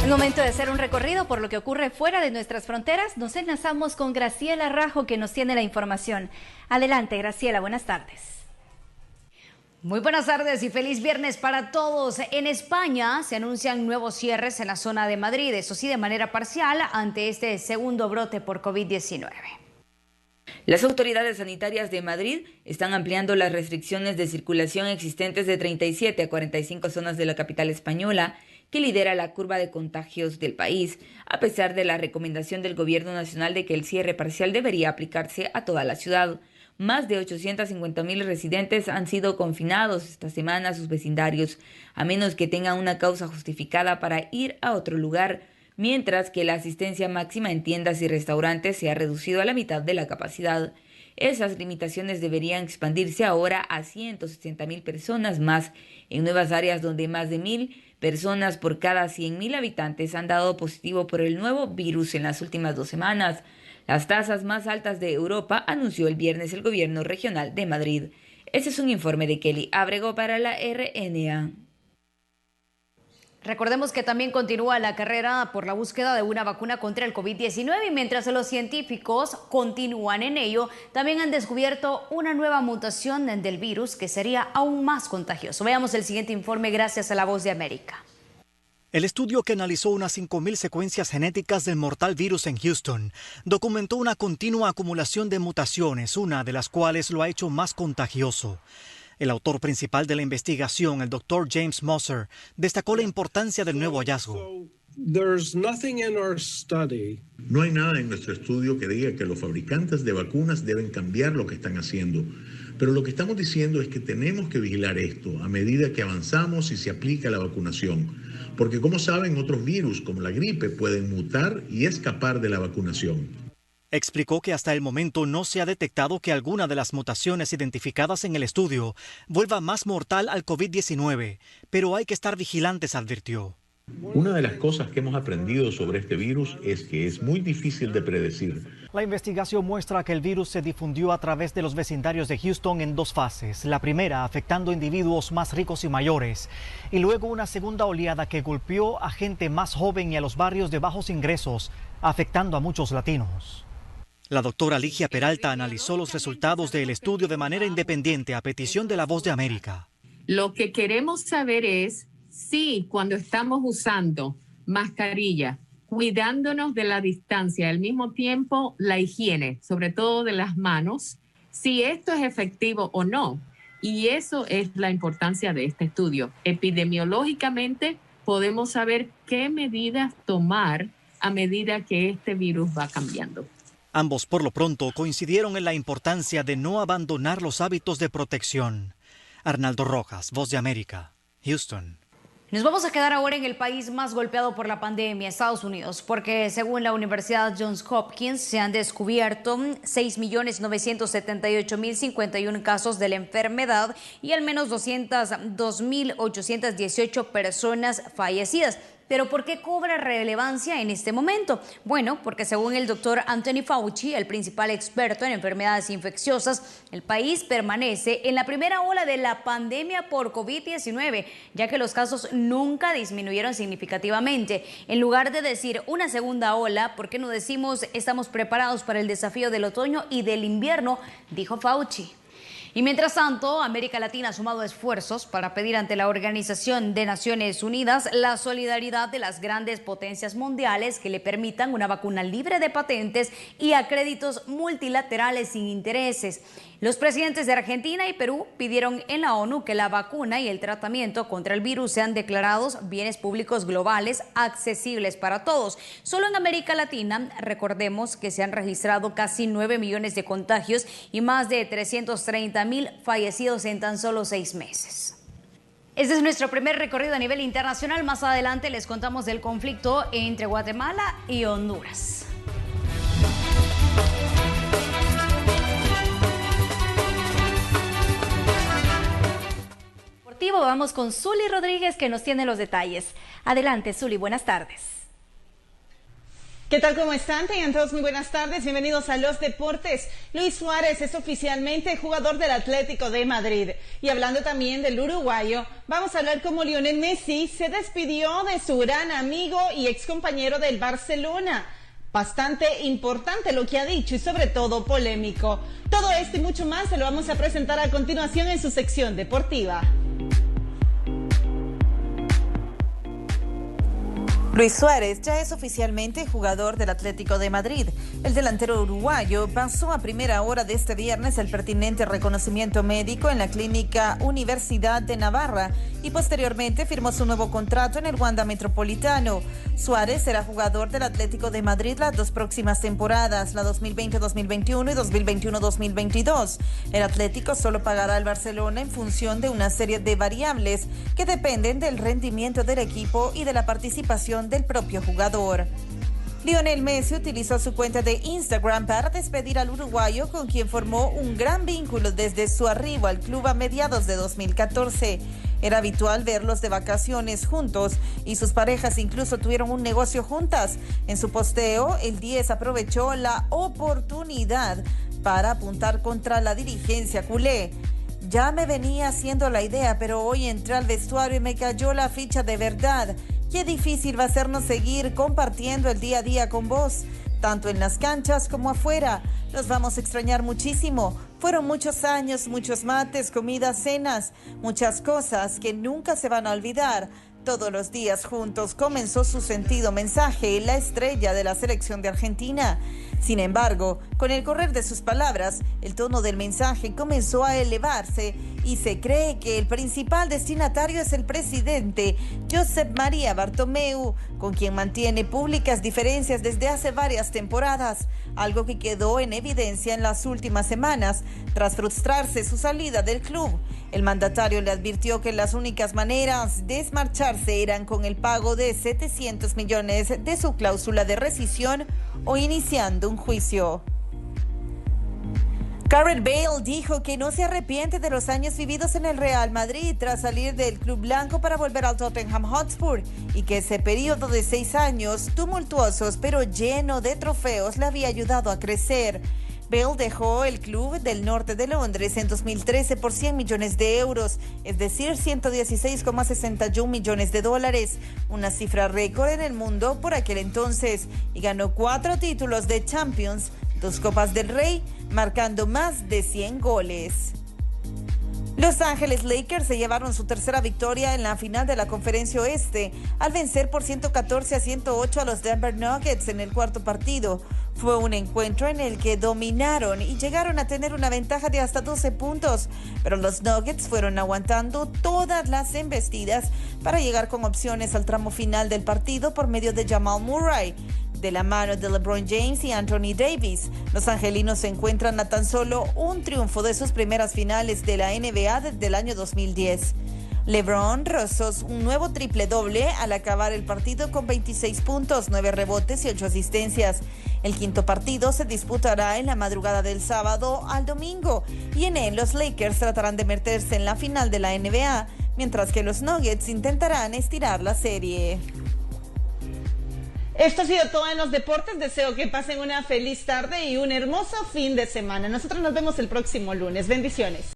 Es momento de hacer un recorrido por lo que ocurre fuera de nuestras fronteras. Nos enlazamos con Graciela Rajo, que nos tiene la información. Adelante, Graciela, buenas tardes. Muy buenas tardes y feliz viernes para todos. En España se anuncian nuevos cierres en la zona de Madrid, eso sí de manera parcial ante este segundo brote por COVID-19. Las autoridades sanitarias de Madrid están ampliando las restricciones de circulación existentes de 37 a 45 zonas de la capital española, que lidera la curva de contagios del país, a pesar de la recomendación del Gobierno Nacional de que el cierre parcial debería aplicarse a toda la ciudad. Más de 850,000 residentes han sido confinados esta semana a sus vecindarios, a menos que tengan una causa justificada para ir a otro lugar, mientras que la asistencia máxima en tiendas y restaurantes se ha reducido a la mitad de la capacidad. Esas limitaciones deberían expandirse ahora a 160,000 personas más en nuevas áreas donde más de 1,000 personas por cada 100,000 habitantes han dado positivo por el nuevo virus en las últimas 2 semanas. Las tasas más altas de Europa, anunció el viernes el gobierno regional de Madrid. Este es un informe de Kelly Ábrego para la RNA. Recordemos que también continúa la carrera por la búsqueda de una vacuna contra el COVID-19 y mientras los científicos continúan en ello, también han descubierto una nueva mutación del virus que sería aún más contagioso. Veamos el siguiente informe gracias a La Voz de América. El estudio, que analizó unas 5,000 secuencias genéticas del mortal virus en Houston, documentó una continua acumulación de mutaciones, una de las cuales lo ha hecho más contagioso. El autor principal de la investigación, el Dr. James Moser, destacó la importancia del nuevo hallazgo. No hay nada en nuestro estudio que diga que los fabricantes de vacunas deben cambiar lo que están haciendo. Pero lo que estamos diciendo es que tenemos que vigilar esto a medida que avanzamos y se aplica la vacunación. Porque como saben, otros virus como la gripe pueden mutar y escapar de la vacunación. Explicó que hasta el momento no se ha detectado que alguna de las mutaciones identificadas en el estudio vuelva más mortal al COVID-19, pero hay que estar vigilantes, advirtió. Una de las cosas que hemos aprendido sobre este virus es que es muy difícil de predecir. La investigación muestra que el virus se difundió a través de los vecindarios de Houston en 2 fases. La primera afectando a individuos más ricos y mayores, y luego una segunda oleada que golpeó a gente más joven y a los barrios de bajos ingresos, afectando a muchos latinos. La doctora Ligia Peralta analizó los resultados del estudio de manera independiente a petición de La Voz de América. Lo que queremos saber es si cuando estamos usando mascarilla, cuidándonos de la distancia, al mismo tiempo la higiene, sobre todo de las manos, si esto es efectivo o no. Y eso es la importancia de este estudio. Epidemiológicamente podemos saber qué medidas tomar a medida que este virus va cambiando. Ambos, por lo pronto, coincidieron en la importancia de no abandonar los hábitos de protección. Arnaldo Rojas, Voz de América, Houston. Nos vamos a quedar ahora en el país más golpeado por la pandemia, Estados Unidos, porque según la Universidad Johns Hopkins se han descubierto 6.978.051 casos de la enfermedad y al menos 202.818 personas fallecidas. Pero ¿por qué cobra relevancia en este momento? Bueno, porque según el doctor Anthony Fauci, el principal experto en enfermedades infecciosas, el país permanece en la primera ola de la pandemia por COVID-19, ya que los casos nunca disminuyeron significativamente. En lugar de decir una segunda ola, ¿por qué no decimos estamos preparados para el desafío del otoño y del invierno?, dijo Fauci. Y mientras tanto, América Latina ha sumado esfuerzos para pedir ante la Organización de Naciones Unidas la solidaridad de las grandes potencias mundiales que le permitan una vacuna libre de patentes y a créditos multilaterales sin intereses. Los presidentes de Argentina y Perú pidieron en la ONU que la vacuna y el tratamiento contra el virus sean declarados bienes públicos globales accesibles para todos. Solo en América Latina, recordemos que se han registrado casi 9 millones de contagios y más de 330,000 fallecidos en tan solo 6 meses. Este es nuestro primer recorrido a nivel internacional. Más adelante les contamos del conflicto entre Guatemala y Honduras. Vamos con Zuli Rodríguez, que nos tiene los detalles. Adelante, Zuli, buenas tardes. ¿Qué tal? ¿Cómo están? Tengan todos muy buenas tardes. Bienvenidos a los deportes. Luis Suárez es oficialmente jugador del Atlético de Madrid. Y hablando también del uruguayo, vamos a hablar cómo Lionel Messi se despidió de su gran amigo y excompañero del Barcelona. Bastante importante lo que ha dicho y sobre todo polémico. Todo esto y mucho más se lo vamos a presentar a continuación en su sección deportiva. Luis Suárez ya es oficialmente jugador del Atlético de Madrid. El delantero uruguayo pasó a primera hora de este viernes el pertinente reconocimiento médico en la Clínica Universidad de Navarra y posteriormente firmó su nuevo contrato en el Wanda Metropolitano. Suárez será jugador del Atlético de Madrid las 2 próximas temporadas, la 2020-2021 y 2021-2022. El Atlético solo pagará al Barcelona en función de una serie de variables que dependen del rendimiento del equipo y de la participación del propio jugador. Lionel Messi utilizó su cuenta de Instagram para despedir al uruguayo, con quien formó un gran vínculo desde su arribo al club a mediados de 2014. Era habitual verlos de vacaciones juntos y sus parejas incluso tuvieron un negocio juntas. En su posteo, el 10 aprovechó la oportunidad para apuntar contra la dirigencia culé. Ya me venía haciendo la idea, pero hoy entré al vestuario y me cayó la ficha de verdad. Qué difícil va a sernos seguir compartiendo el día a día con vos, tanto en las canchas como afuera. Los vamos a extrañar muchísimo. Fueron muchos años, muchos mates, comidas, cenas, muchas cosas que nunca se van a olvidar. Todos los días juntos, comenzó su sentido mensaje, la estrella de la selección de Argentina. Sin embargo, con el correr de sus palabras, el tono del mensaje comenzó a elevarse y se cree que el principal destinatario es el presidente Josep María Bartomeu, con quien mantiene públicas diferencias desde hace varias temporadas, algo que quedó en evidencia en las últimas semanas tras frustrarse su salida del club. El mandatario le advirtió que las únicas maneras de desmarcharse eran con el pago de 700 millones de su cláusula de rescisión o iniciando un juicio. Gareth Bale dijo que no se arrepiente de los años vividos en el Real Madrid tras salir del club blanco para volver al Tottenham Hotspur y que ese periodo de 6 años tumultuosos pero lleno de trofeos le había ayudado a crecer. Bale dejó el club del norte de Londres en 2013 por 100 millones de euros, es decir, 116,61 millones de dólares, una cifra récord en el mundo por aquel entonces, y ganó 4 títulos de Champions, 2 Copas del Rey, marcando más de 100 goles. Los Ángeles Lakers se llevaron su tercera victoria en la final de la Conferencia Oeste al vencer por 114-108 a los Denver Nuggets en el cuarto partido. Fue un encuentro en el que dominaron y llegaron a tener una ventaja de hasta 12 puntos, pero los Nuggets fueron aguantando todas las embestidas para llegar con opciones al tramo final del partido por medio de Jamal Murray. De la mano de LeBron James y Anthony Davis, los angelinos se encuentran a tan solo un triunfo de sus primeras finales de la NBA desde el año 2010. LeBron rozó un nuevo triple doble al acabar el partido con 26 puntos, 9 rebotes y 8 asistencias. El quinto partido se disputará en la madrugada del sábado al domingo y en él los Lakers tratarán de meterse en la final de la NBA, mientras que los Nuggets intentarán estirar la serie. Esto ha sido todo en los deportes. Deseo que pasen una feliz tarde y un hermoso fin de semana. Nosotros nos vemos el próximo lunes. Bendiciones.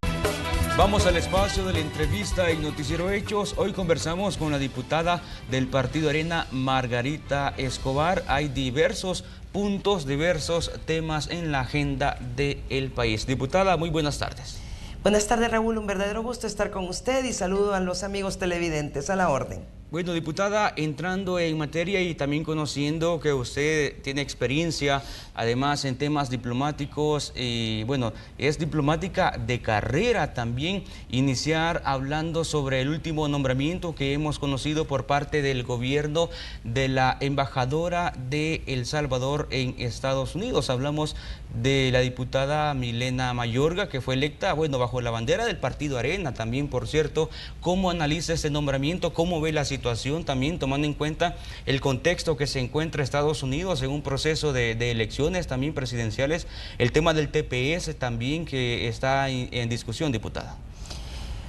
Vamos al espacio de la entrevista y Noticiero Hechos. Hoy conversamos con la diputada del Partido Arena, Margarita Escobar. Hay diversos puntos, diversos temas en la agenda del país. Diputada, muy buenas tardes. Buenas tardes, Raúl. Un verdadero gusto estar con usted y saludo a los amigos televidentes. A la orden. Bueno, diputada, entrando en materia y también conociendo que usted tiene experiencia, además en temas diplomáticos, y bueno, es diplomática de carrera también, iniciar hablando sobre el último nombramiento que hemos conocido por parte del gobierno de la embajadora de El Salvador en Estados Unidos. Hablamos de la diputada Milena Mayorga, que fue electa, bueno, bajo la bandera del Partido Arena también, por cierto. ¿Cómo analiza este nombramiento? ¿Cómo ve la situación también, tomando en cuenta el contexto que se encuentra Estados Unidos en un proceso de elecciones también presidenciales? El tema del TPS también que está en discusión, diputada.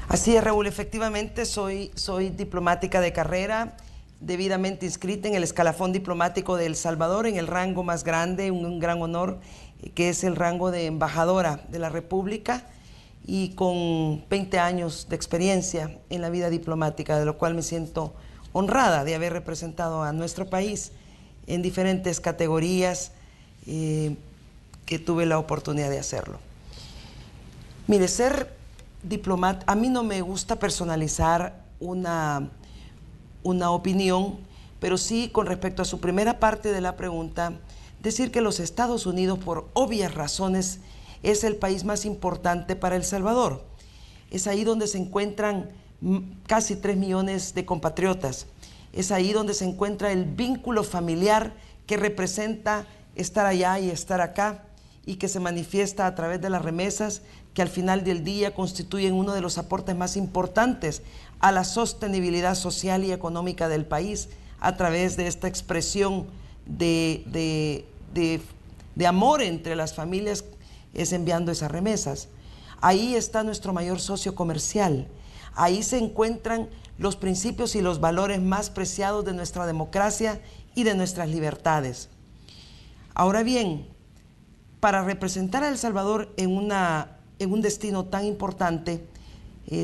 Así es, Raúl, efectivamente soy diplomática de carrera, debidamente inscrita en el escalafón diplomático de El Salvador, en el rango más grande, un gran honor, que es el rango de embajadora de la República, y con 20 años de experiencia en la vida diplomática, de lo cual me siento honrada de haber representado a nuestro país en diferentes categorías que tuve la oportunidad de hacerlo. Mire, ser diplomata, a mí no me gusta personalizar una opinión, pero sí, con respecto a su primera parte de la pregunta, decir que los Estados Unidos, por obvias razones, es el país más importante para El Salvador. Es ahí donde se encuentran casi 3 millones de compatriotas. Es ahí donde se encuentra el vínculo familiar que representa estar allá y estar acá, y que se manifiesta a través de las remesas, que al final del día constituyen uno de los aportes más importantes a la sostenibilidad social y económica del país, a través de esta expresión de amor entre las familias, es enviando esas remesas. Ahí está nuestro mayor socio comercial. Ahí se encuentran los principios y los valores más preciados de nuestra democracia y de nuestras libertades. Ahora bien, para representar a El Salvador en un destino tan importante,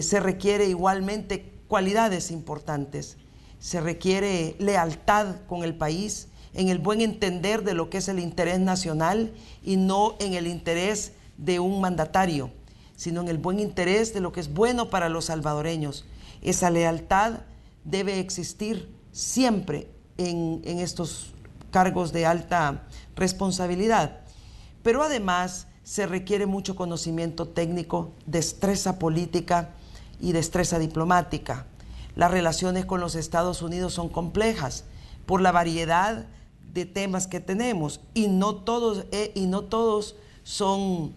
se requiere igualmente cualidades importantes. Se requiere lealtad con el país, en el buen entender de lo que es el interés nacional y no en el interés de un mandatario, sino en el buen interés de lo que es bueno para los salvadoreños. Esa lealtad debe existir siempre en estos cargos de alta responsabilidad. Pero además se requiere mucho conocimiento técnico, destreza política y destreza diplomática. Las relaciones con los Estados Unidos son complejas por la variedad de temas que tenemos, y no todos son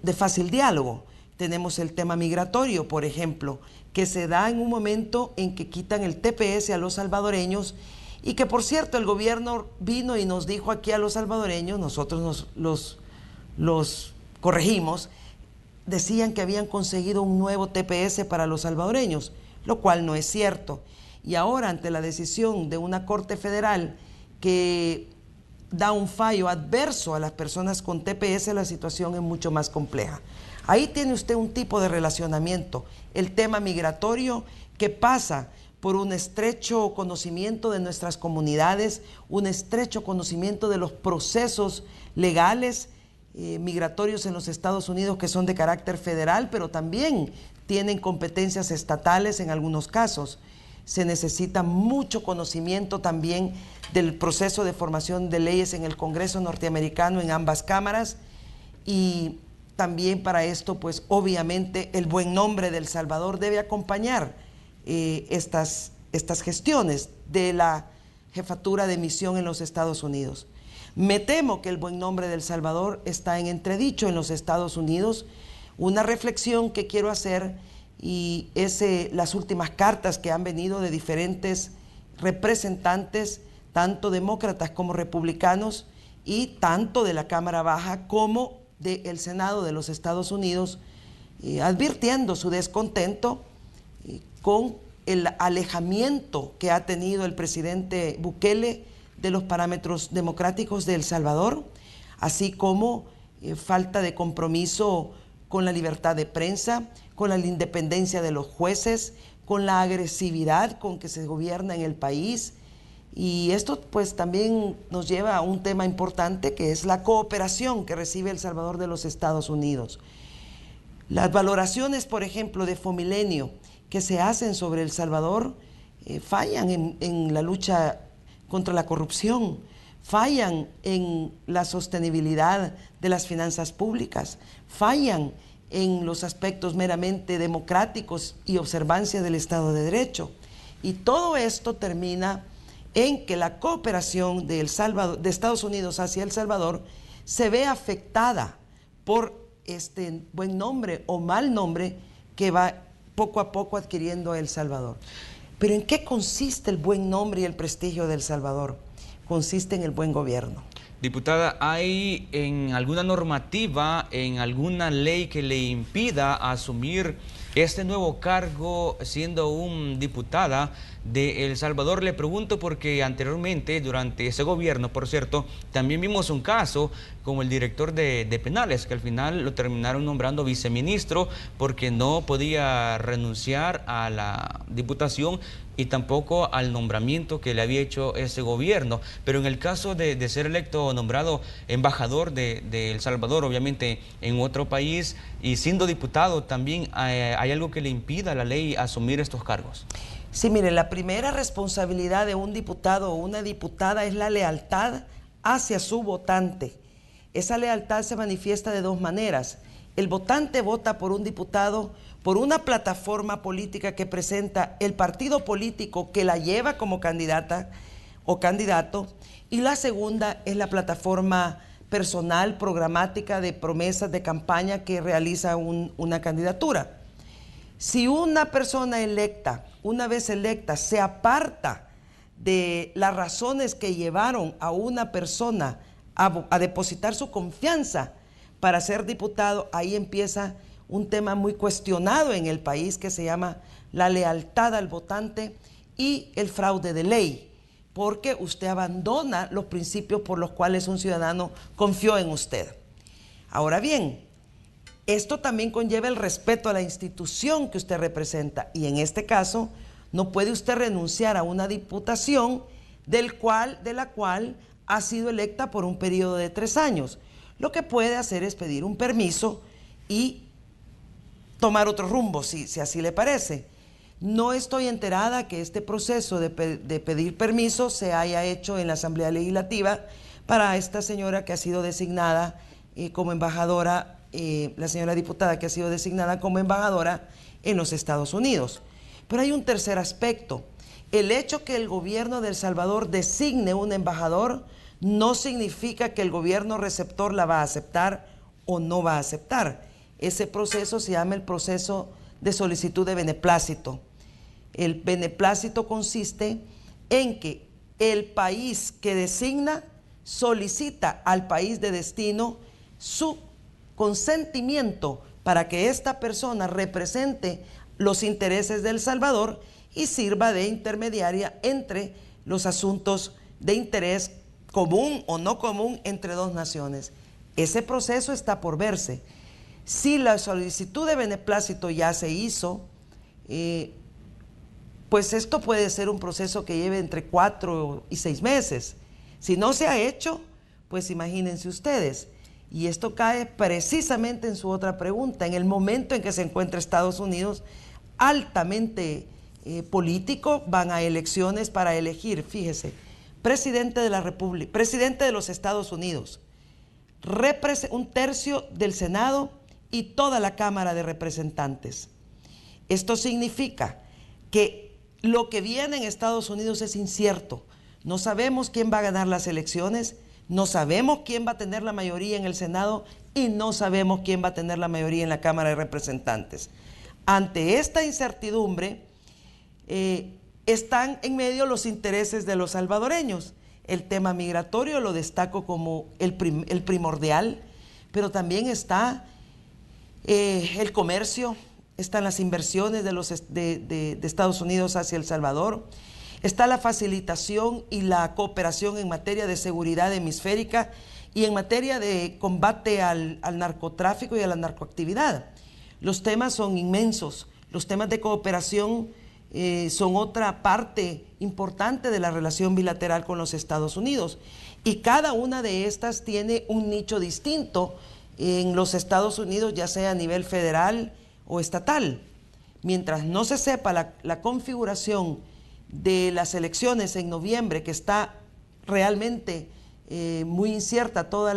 de fácil diálogo. Tenemos el tema migratorio, por ejemplo, que se da en un momento en que quitan el TPS a los salvadoreños, y que, por cierto, el gobierno vino y nos dijo aquí a los salvadoreños, nosotros los corregimos, decían que habían conseguido un nuevo TPS para los salvadoreños, lo cual no es cierto. Y ahora, ante la decisión de una Corte Federal que da un fallo adverso a las personas con TPS, la situación es mucho más compleja. Ahí tiene usted un tipo de relacionamiento, el tema migratorio, que pasa por un estrecho conocimiento de nuestras comunidades, un estrecho conocimiento de los procesos legales migratorios en los Estados Unidos, que son de carácter federal, pero también tienen competencias estatales en algunos casos. Se necesita mucho conocimiento también del proceso de formación de leyes en el Congreso norteamericano, en ambas cámaras, y también para esto, pues obviamente el buen nombre de El Salvador debe acompañar estas gestiones de la jefatura de misión en los Estados Unidos. Me temo que el buen nombre de El Salvador está en entredicho en los Estados Unidos. Una reflexión que quiero hacer, y es las últimas cartas que han venido de diferentes representantes, tanto demócratas como republicanos, y tanto de la Cámara Baja como del Senado de los Estados Unidos, advirtiendo su descontento con el alejamiento que ha tenido el presidente Bukele de los parámetros democráticos de El Salvador, así como falta de compromiso con la libertad de prensa, con la independencia de los jueces, con la agresividad con que se gobierna en el país. Y esto pues también nos lleva a un tema importante, que es la cooperación que recibe El Salvador de los Estados Unidos. Las valoraciones, por ejemplo, de Fomilenio que se hacen sobre El Salvador fallan en la lucha contra la corrupción, fallan en la sostenibilidad de las finanzas públicas, fallan en los aspectos meramente democráticos y observancia del Estado de Derecho. Y todo esto termina en que la cooperación de Estados Unidos hacia El Salvador se ve afectada por este buen nombre o mal nombre que va poco a poco adquiriendo El Salvador. Pero ¿en qué consiste el buen nombre y el prestigio de El Salvador? Consiste en el buen gobierno. Diputada, ¿hay en alguna normativa, en alguna ley que le impida asumir este nuevo cargo siendo un diputada de El Salvador? Le pregunto porque anteriormente, durante ese gobierno, por cierto, también vimos un caso como el director de penales, que al final lo terminaron nombrando viceministro porque no podía renunciar a la diputación y tampoco al nombramiento que le había hecho ese gobierno. Pero en el caso de ser electo o nombrado embajador de El Salvador, obviamente en otro país, y siendo diputado también, ¿hay algo que le impida a la ley asumir estos cargos? Sí, mire, la primera responsabilidad de un diputado o una diputada es la lealtad hacia su votante. Esa lealtad se manifiesta de dos maneras. El votante vota por un diputado por una plataforma política que presenta el partido político que la lleva como candidata o candidato, y la segunda es la plataforma personal, programática, de promesas de campaña que realiza una candidatura. Si una persona electa, una vez electa, se aparta de las razones que llevaron a una persona a depositar su confianza para ser diputado, ahí empieza un tema muy cuestionado en el país que se llama la lealtad al votante y el fraude de ley, porque usted abandona los principios por los cuales un ciudadano confió en usted. Ahora bien, esto también conlleva el respeto a la institución que usted representa, y en este caso no puede usted renunciar a una diputación de la cual ha sido electa por un periodo de 3 años. Lo que puede hacer es pedir un permiso y tomar otro rumbo, si así le parece. No estoy enterada que este proceso de pedir permiso se haya hecho en la Asamblea Legislativa para esta señora que ha sido designada como embajadora, la señora diputada que ha sido designada como embajadora en los Estados Unidos. Pero hay un tercer aspecto. El hecho que el gobierno de El Salvador designe un embajador no significa que el gobierno receptor la va a aceptar o no va a aceptar. Ese proceso se llama el proceso de solicitud de beneplácito. El beneplácito consiste en que el país que designa solicita al país de destino su consentimiento para que esta persona represente los intereses de El Salvador y sirva de intermediaria entre los asuntos de interés común o no común entre dos naciones. Ese proceso está por verse. Si la solicitud de beneplácito ya se hizo, pues esto puede ser un proceso que lleve entre 4 y 6 meses. Si no se ha hecho, pues imagínense ustedes. Y esto cae precisamente en su otra pregunta, en el momento en que se encuentra Estados Unidos altamente político, van a elecciones para elegir, fíjese, presidente de la República, presidente de los Estados Unidos, un tercio del Senado y toda la Cámara de Representantes. Esto significa que lo que viene en Estados Unidos es incierto. No sabemos quién va a ganar las elecciones, no sabemos quién va a tener la mayoría en el Senado y no sabemos quién va a tener la mayoría en la Cámara de Representantes. Ante esta incertidumbre, están en medio los intereses de los salvadoreños. El tema migratorio lo destaco como el primordial, pero también está el comercio, están las inversiones de Estados Unidos hacia El Salvador, Está la facilitación y la cooperación en materia de seguridad hemisférica y en materia de combate al narcotráfico y a la narcoactividad. Los temas son inmensos. Los temas de cooperación son otra parte importante de la relación bilateral con los Estados Unidos. Y cada una de estas tiene un nicho distinto en los Estados Unidos, ya sea a nivel federal o estatal. Mientras no se sepa la configuración de las elecciones en noviembre, que está realmente muy incierta todo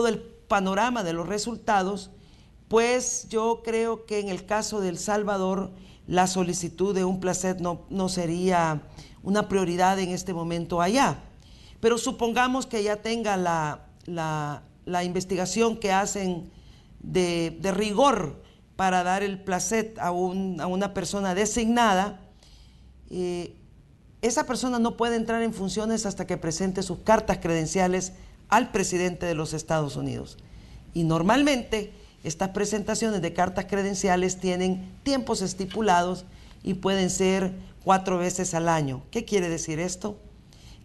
el panorama de los resultados, pues yo creo que en el caso de El Salvador la solicitud de un placet no sería una prioridad en este momento allá. Pero supongamos que ya tenga la investigación que hacen de rigor para dar el placet a una persona designada. Esa persona no puede entrar en funciones hasta que presente sus cartas credenciales al presidente de los Estados Unidos. Y normalmente estas presentaciones de cartas credenciales tienen tiempos estipulados y pueden ser 4 veces al año. ¿Qué quiere decir esto?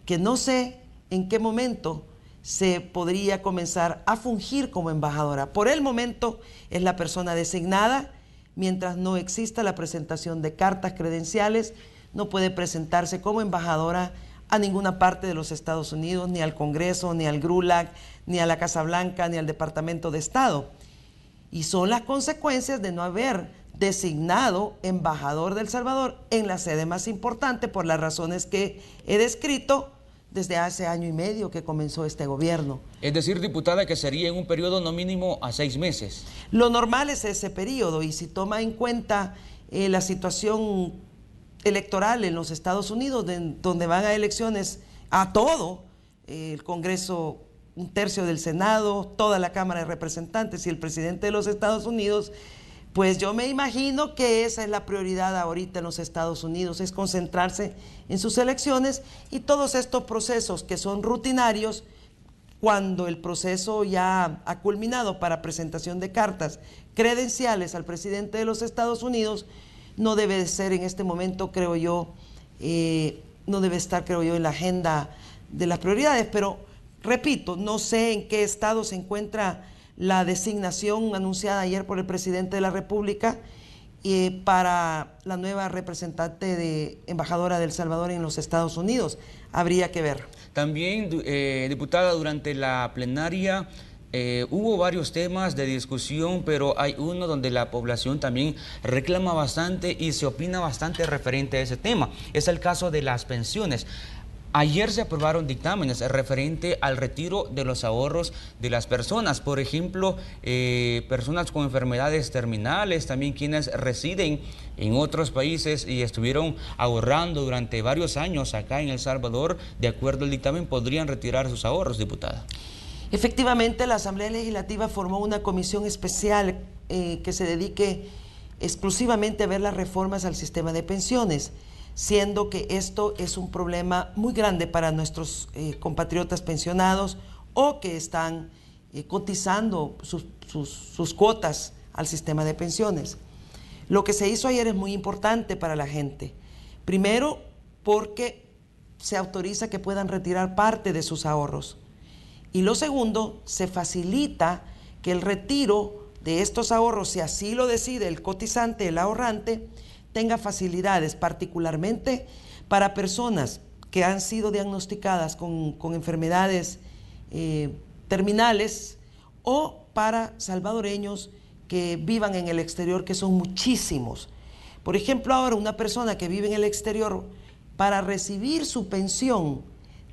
Que no sé en qué momento se podría comenzar a fungir como embajadora. Por el momento es la persona designada. Mientras no exista la presentación de cartas credenciales, no puede presentarse como embajadora a ninguna parte de los Estados Unidos, ni al Congreso, ni al GRULAC, ni a la Casa Blanca, ni al Departamento de Estado. Y son las consecuencias de no haber designado embajador de El Salvador en la sede más importante por las razones que he descrito desde hace 1 año y medio que comenzó este gobierno. Es decir, diputada, que sería en un periodo no mínimo a 6 meses. Lo normal es ese periodo, y si toma en cuenta la situación electoral en los Estados Unidos, donde van a elecciones a todo, el Congreso, 1/3 del Senado, toda la Cámara de Representantes y el presidente de los Estados Unidos, pues yo me imagino que esa es la prioridad ahorita en los Estados Unidos, es concentrarse en sus elecciones y todos estos procesos que son rutinarios. Cuando el proceso ya ha culminado para presentación de cartas credenciales al presidente de los Estados Unidos, no debe de ser en este momento, creo yo, no debe estar, creo yo, en la agenda de las prioridades, pero repito, no sé en qué estado se encuentra la designación anunciada ayer por el presidente de la República para la nueva representante de embajadora de El Salvador en los Estados Unidos. Habría que ver. También, diputada, durante la plenaria hubo varios temas de discusión, pero hay uno donde la población también reclama bastante y se opina bastante referente a ese tema. Es el caso de las pensiones. Ayer se aprobaron dictámenes referente al retiro de los ahorros de las personas. Por ejemplo, personas con enfermedades terminales, también quienes residen en otros países y estuvieron ahorrando durante varios años acá en El Salvador, de acuerdo al dictamen, podrían retirar sus ahorros, diputada. Efectivamente, la Asamblea Legislativa formó una comisión especial que se dedique exclusivamente a ver las reformas al sistema de pensiones, siendo que esto es un problema muy grande para nuestros compatriotas pensionados o que están cotizando sus cuotas al sistema de pensiones. Lo que se hizo ayer es muy importante para la gente. Primero, porque se autoriza que puedan retirar parte de sus ahorros. Y lo segundo, se facilita que el retiro de estos ahorros, si así lo decide el cotizante, el ahorrante, tenga facilidades, particularmente para personas que han sido diagnosticadas con enfermedades terminales o para salvadoreños que vivan en el exterior, que son muchísimos. Por ejemplo, ahora una persona que vive en el exterior, para recibir su pensión,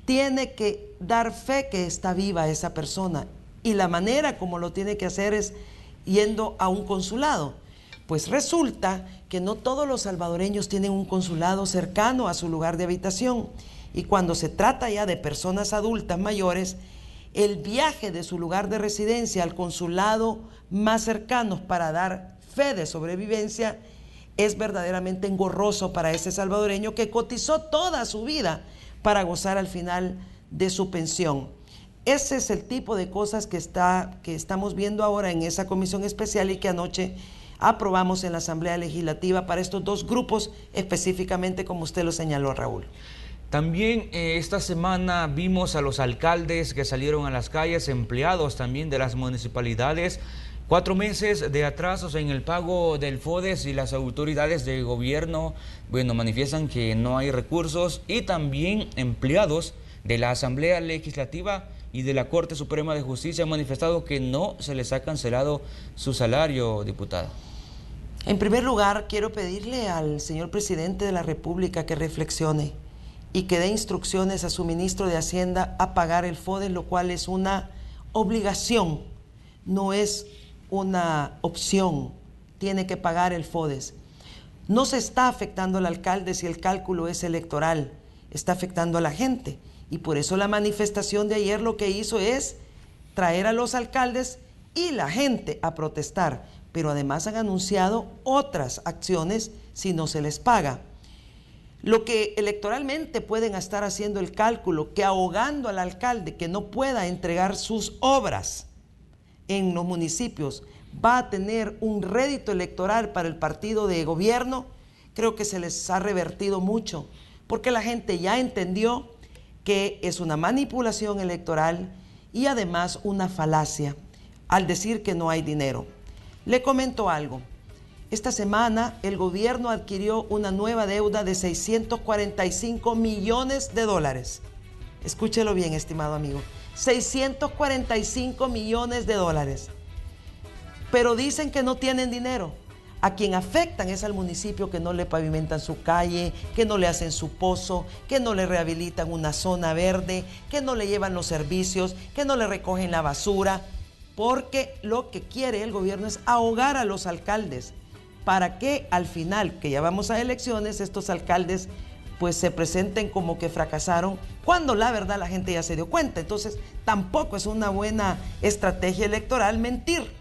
tiene que dar fe que está viva esa persona, y la manera como lo tiene que hacer es yendo a un consulado. Pues resulta que no todos los salvadoreños tienen un consulado cercano a su lugar de habitación, y cuando se trata ya de personas adultas mayores, el viaje de su lugar de residencia al consulado más cercano para dar fe de sobrevivencia es verdaderamente engorroso para ese salvadoreño que cotizó toda su vida para gozar al final de su pensión. Ese es el tipo de cosas que estamos viendo ahora en esa comisión especial y que anoche aprobamos en la Asamblea Legislativa para estos dos grupos específicamente, como usted lo señaló, Raúl. También esta semana vimos a los alcaldes que salieron a las calles, empleados también de las municipalidades, 4 meses de atrasos en el pago del FODES, y las autoridades de gobierno, bueno, manifiestan que no hay recursos, y también empleados de la Asamblea Legislativa y de la Corte Suprema de Justicia han manifestado que no se les ha cancelado su salario, diputada. En primer lugar, quiero pedirle al señor presidente de la República que reflexione y que dé instrucciones a su ministro de Hacienda a pagar el FODES, lo cual es una obligación, no es una opción. Tiene que pagar el FODES. No se está afectando al alcalde si el cálculo es electoral, está afectando a la gente. Y por eso la manifestación de ayer lo que hizo es traer a los alcaldes y la gente a protestar, pero además han anunciado otras acciones si no se les paga. Lo que electoralmente pueden estar haciendo el cálculo, que ahogando al alcalde que no pueda entregar sus obras en los municipios va a tener un rédito electoral para el partido de gobierno, creo que se les ha revertido mucho, porque la gente ya entendió que es una manipulación electoral y además una falacia al decir que no hay dinero. Le comento algo. Esta semana el gobierno adquirió una nueva deuda de 645 millones de dólares. Escúchelo bien, estimado amigo. 645 millones de dólares. Pero dicen que no tienen dinero. A quien afectan es al municipio, que no le pavimentan su calle, que no le hacen su pozo, que no le rehabilitan una zona verde, que no le llevan los servicios, que no le recogen la basura, porque lo que quiere el gobierno es ahogar a los alcaldes para que al final, que ya vamos a elecciones, estos alcaldes pues se presenten como que fracasaron, cuando la verdad la gente ya se dio cuenta. Entonces tampoco es una buena estrategia electoral mentir.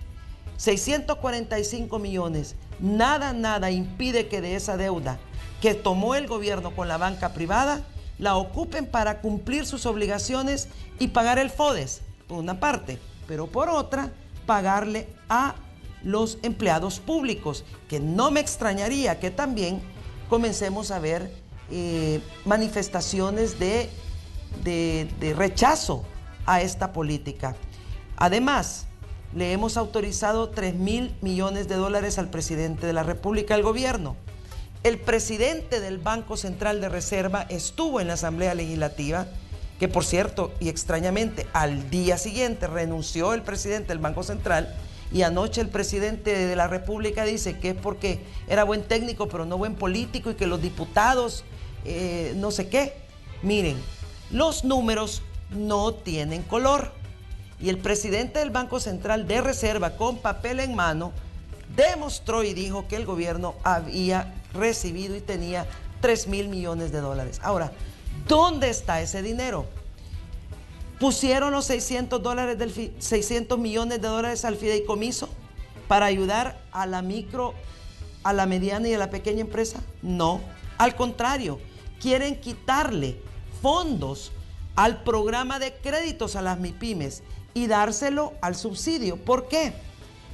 645 millones, nada impide que de esa deuda que tomó el gobierno con la banca privada, la ocupen para cumplir sus obligaciones y pagar el FODES, por una parte, pero por otra, pagarle a los empleados públicos, que no me extrañaría que también comencemos a ver manifestaciones de rechazo a esta política. Además, le hemos autorizado 3.000 millones de dólares al presidente de la República, al gobierno. El presidente del Banco Central de Reserva estuvo en la Asamblea Legislativa, que por cierto, y extrañamente, al día siguiente renunció el presidente del Banco Central, y anoche el presidente de la República dice que es porque era buen técnico pero no buen político, y que los diputados no sé qué. Miren, los números no tienen color, y el presidente del Banco Central de Reserva, con papel en mano, demostró y dijo que el gobierno había recibido y tenía 3.000 millones de dólares. Ahora, ¿dónde está ese dinero? ¿Pusieron los 600 millones de dólares al fideicomiso para ayudar a la micro, a la mediana y a la pequeña empresa? No, al contrario, quieren quitarle fondos al programa de créditos a las MIPYMES y dárselo al subsidio. ¿Por qué?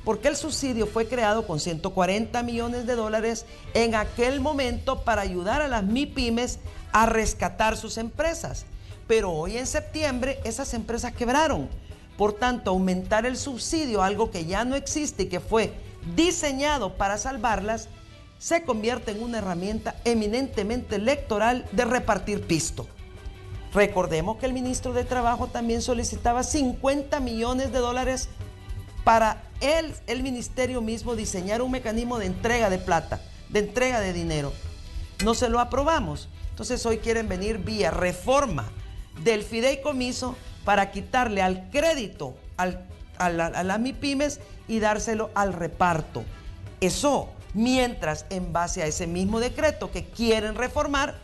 Porque el subsidio fue creado con 140 millones de dólares en aquel momento para ayudar a las MIPYMES a rescatar sus empresas. Pero hoy en septiembre esas empresas quebraron. Por tanto, aumentar el subsidio, algo que ya no existe y que fue diseñado para salvarlas, se convierte en una herramienta eminentemente electoral de repartir pisto. Recordemos que el ministro de Trabajo también solicitaba 50 millones de dólares para el ministerio mismo diseñar un mecanismo de entrega de plata, de entrega de dinero. No se lo aprobamos. Entonces hoy quieren venir vía reforma del fideicomiso para quitarle al crédito a las MIPYMES y dárselo al reparto. Eso, mientras en base a ese mismo decreto que quieren reformar,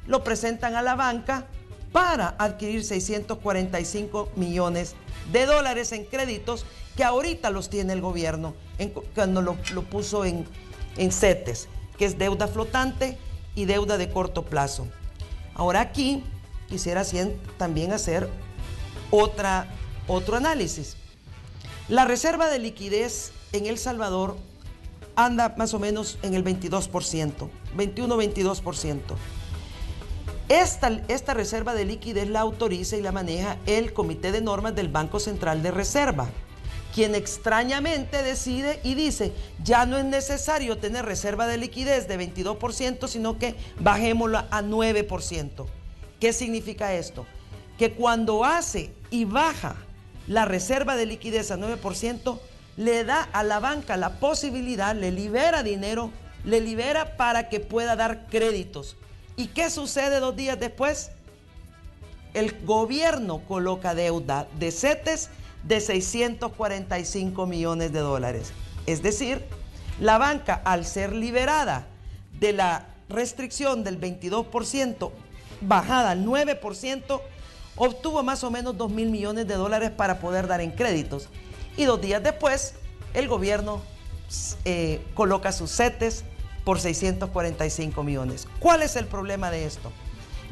lo presentan a la banca para adquirir 645 millones de dólares en créditos que ahorita los tiene el gobierno cuando lo puso en CETES, que es deuda flotante y deuda de corto plazo. Ahora aquí quisiera también hacer otro análisis. La reserva de liquidez en El Salvador anda más o menos en el 22%, 21-22%. Esta reserva de liquidez la autoriza y la maneja el Comité de Normas del Banco Central de Reserva, quien extrañamente decide y dice, ya no es necesario tener reserva de liquidez de 22%, sino que bajémosla a 9%. ¿Qué significa esto? Que cuando hace y baja la reserva de liquidez a 9%, le da a la banca la posibilidad, le libera dinero, le libera para que pueda dar créditos. ¿Y qué sucede 2 días después? El gobierno coloca deuda de CETES de 645 millones de dólares. Es decir, la banca, al ser liberada de la restricción del 22%, bajada al 9%, obtuvo más o menos 2.000 millones de dólares para poder dar en créditos. Y 2 días después, el gobierno coloca sus CETES por 645 millones. ¿Cuál es el problema de esto?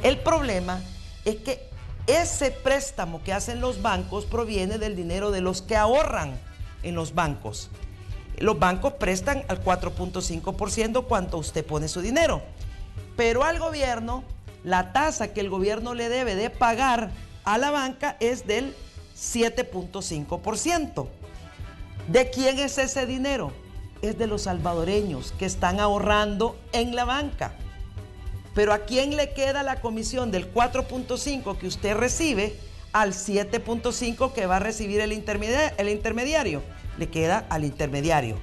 El problema es que ese préstamo que hacen los bancos proviene del dinero de los que ahorran en los bancos. Los bancos prestan al 4.5% cuando usted pone su dinero. Pero al gobierno, la tasa que el gobierno le debe de pagar a la banca es del 7.5%. ¿De quién es ese dinero? Es de los salvadoreños que están ahorrando en la banca. Pero ¿a quién le queda la comisión del 4.5 que usted recibe al 7.5 que va a recibir el intermediario? Le queda al intermediario.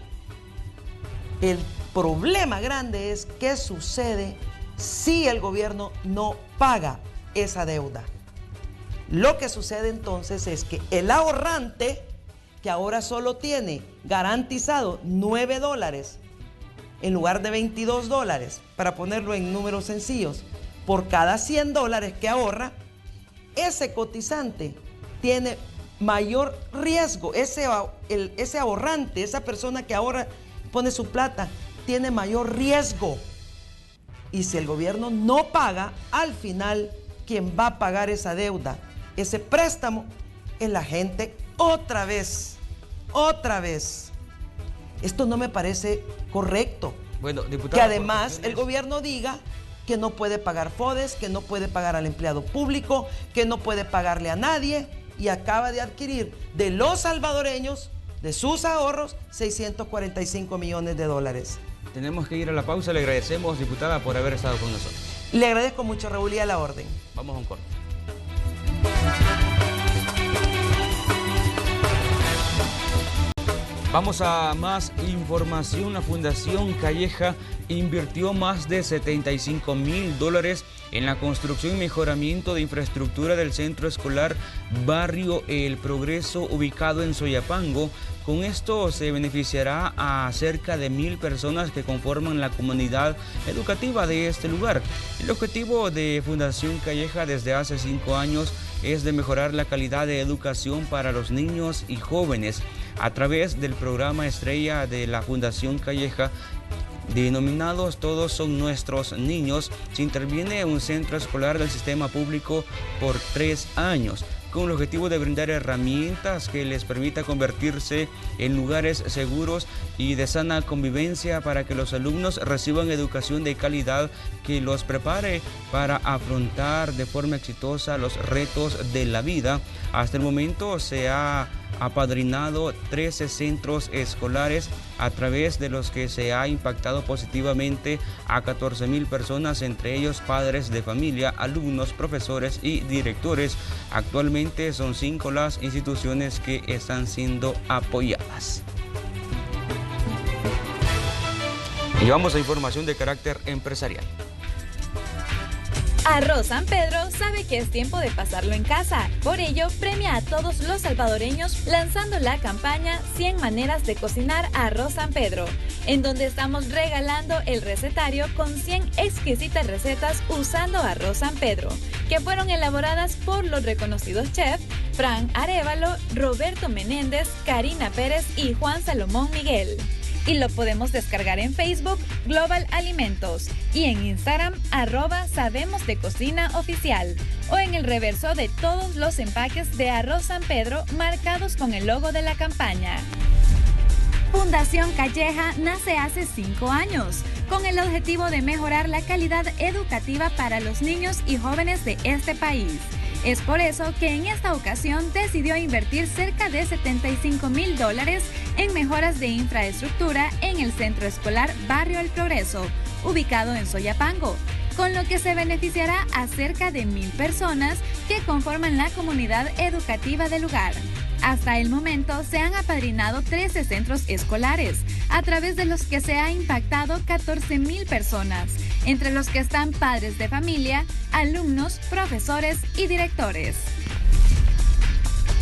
El problema grande es qué sucede si el gobierno no paga esa deuda. Lo que sucede entonces es que el ahorrante, que ahora solo tiene garantizado $9 en lugar de $22, para ponerlo en números sencillos, por cada $100 que ahorra, ese cotizante tiene mayor riesgo. Ese ahorrante, esa persona que ahorra, pone su plata, tiene mayor riesgo. Y si el gobierno no paga, al final, quien va a pagar esa deuda, ese préstamo, es la gente otra vez. Esto no me parece correcto. Bueno, diputada, que además el gobierno diga que no puede pagar FODES, que no puede pagar al empleado público, que no puede pagarle a nadie, y acaba de adquirir de los salvadoreños, de sus ahorros, 645 millones de dólares. Tenemos que ir a la pausa. Le agradecemos, diputada, por haber estado con nosotros. Le agradezco mucho, Raúl, y a la orden. Vamos a un corte. Vamos a más información. La Fundación Calleja invirtió más de $75.000 en la construcción y mejoramiento de infraestructura del centro escolar Barrio El Progreso, ubicado en Soyapango. Con esto se beneficiará a cerca de 1.000 personas que conforman la comunidad educativa de este lugar. El objetivo de Fundación Calleja desde hace 5 años es de mejorar la calidad de educación para los niños y jóvenes a través del programa estrella de la Fundación Calleja, denominados Todos Son Nuestros Niños. Se interviene un centro escolar del sistema público por 3 años, con el objetivo de brindar herramientas que les permita convertirse en lugares seguros y de sana convivencia para que los alumnos reciban educación de calidad que los prepare para afrontar de forma exitosa los retos de la vida. Hasta el momento se ha apadrinado 13 centros escolares a través de los que se ha impactado positivamente a 14.000 personas, entre ellos padres de familia, alumnos, profesores y directores. Actualmente son 5 las instituciones que están siendo apoyadas. Y vamos a información de carácter empresarial. Arroz San Pedro sabe que es tiempo de pasarlo en casa. Por ello, premia a todos los salvadoreños lanzando la campaña 100 maneras de cocinar arroz San Pedro, en donde estamos regalando el recetario con 100 exquisitas recetas usando arroz San Pedro, que fueron elaboradas por los reconocidos chefs Fran Arévalo, Roberto Menéndez, Karina Pérez y Juan Salomón Miguel. Y lo podemos descargar en Facebook, Global Alimentos, y en Instagram, @sabemosdecocinaoficial, o en el reverso de todos los empaques de arroz San Pedro marcados con el logo de la campaña. Fundación Calleja nace hace 5 años, con el objetivo de mejorar la calidad educativa para los niños y jóvenes de este país. Es por eso que en esta ocasión decidió invertir cerca de $75,000 en mejoras de infraestructura en el centro escolar Barrio El Progreso, ubicado en Soyapango, con lo que se beneficiará a cerca de 1,000 personas que conforman la comunidad educativa del lugar. Hasta el momento se han apadrinado 13 centros escolares, a través de los que se ha impactado 14,000 personas, entre los que están padres de familia, alumnos, profesores y directores.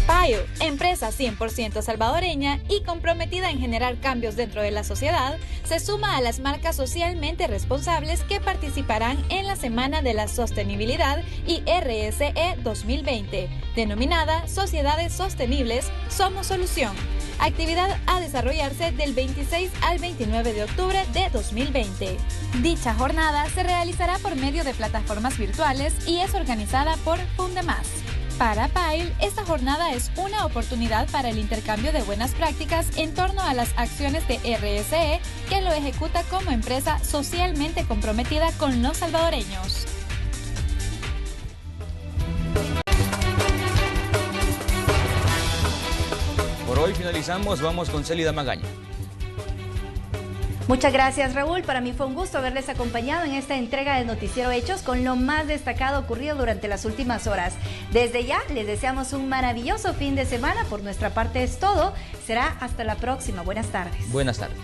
Payo, empresa 100% salvadoreña y comprometida en generar cambios dentro de la sociedad, se suma a las marcas socialmente responsables que participarán en la Semana de la Sostenibilidad y RSE 2020, denominada Sociedades Sostenibles Somos Solución. Actividad a desarrollarse del 26 al 29 de octubre de 2020. Dicha jornada se realizará por medio de plataformas virtuales y es organizada por Fundemás. Para PAIL, esta jornada es una oportunidad para el intercambio de buenas prácticas en torno a las acciones de RSE, que lo ejecuta como empresa socialmente comprometida con los salvadoreños. Por hoy finalizamos, vamos con Célida Magaña. Muchas gracias, Raúl. Para mí fue un gusto haberles acompañado en esta entrega del Noticiero Hechos con lo más destacado ocurrido durante las últimas horas. Desde ya les deseamos un maravilloso fin de semana. Por nuestra parte es todo. Será hasta la próxima. Buenas tardes. Buenas tardes.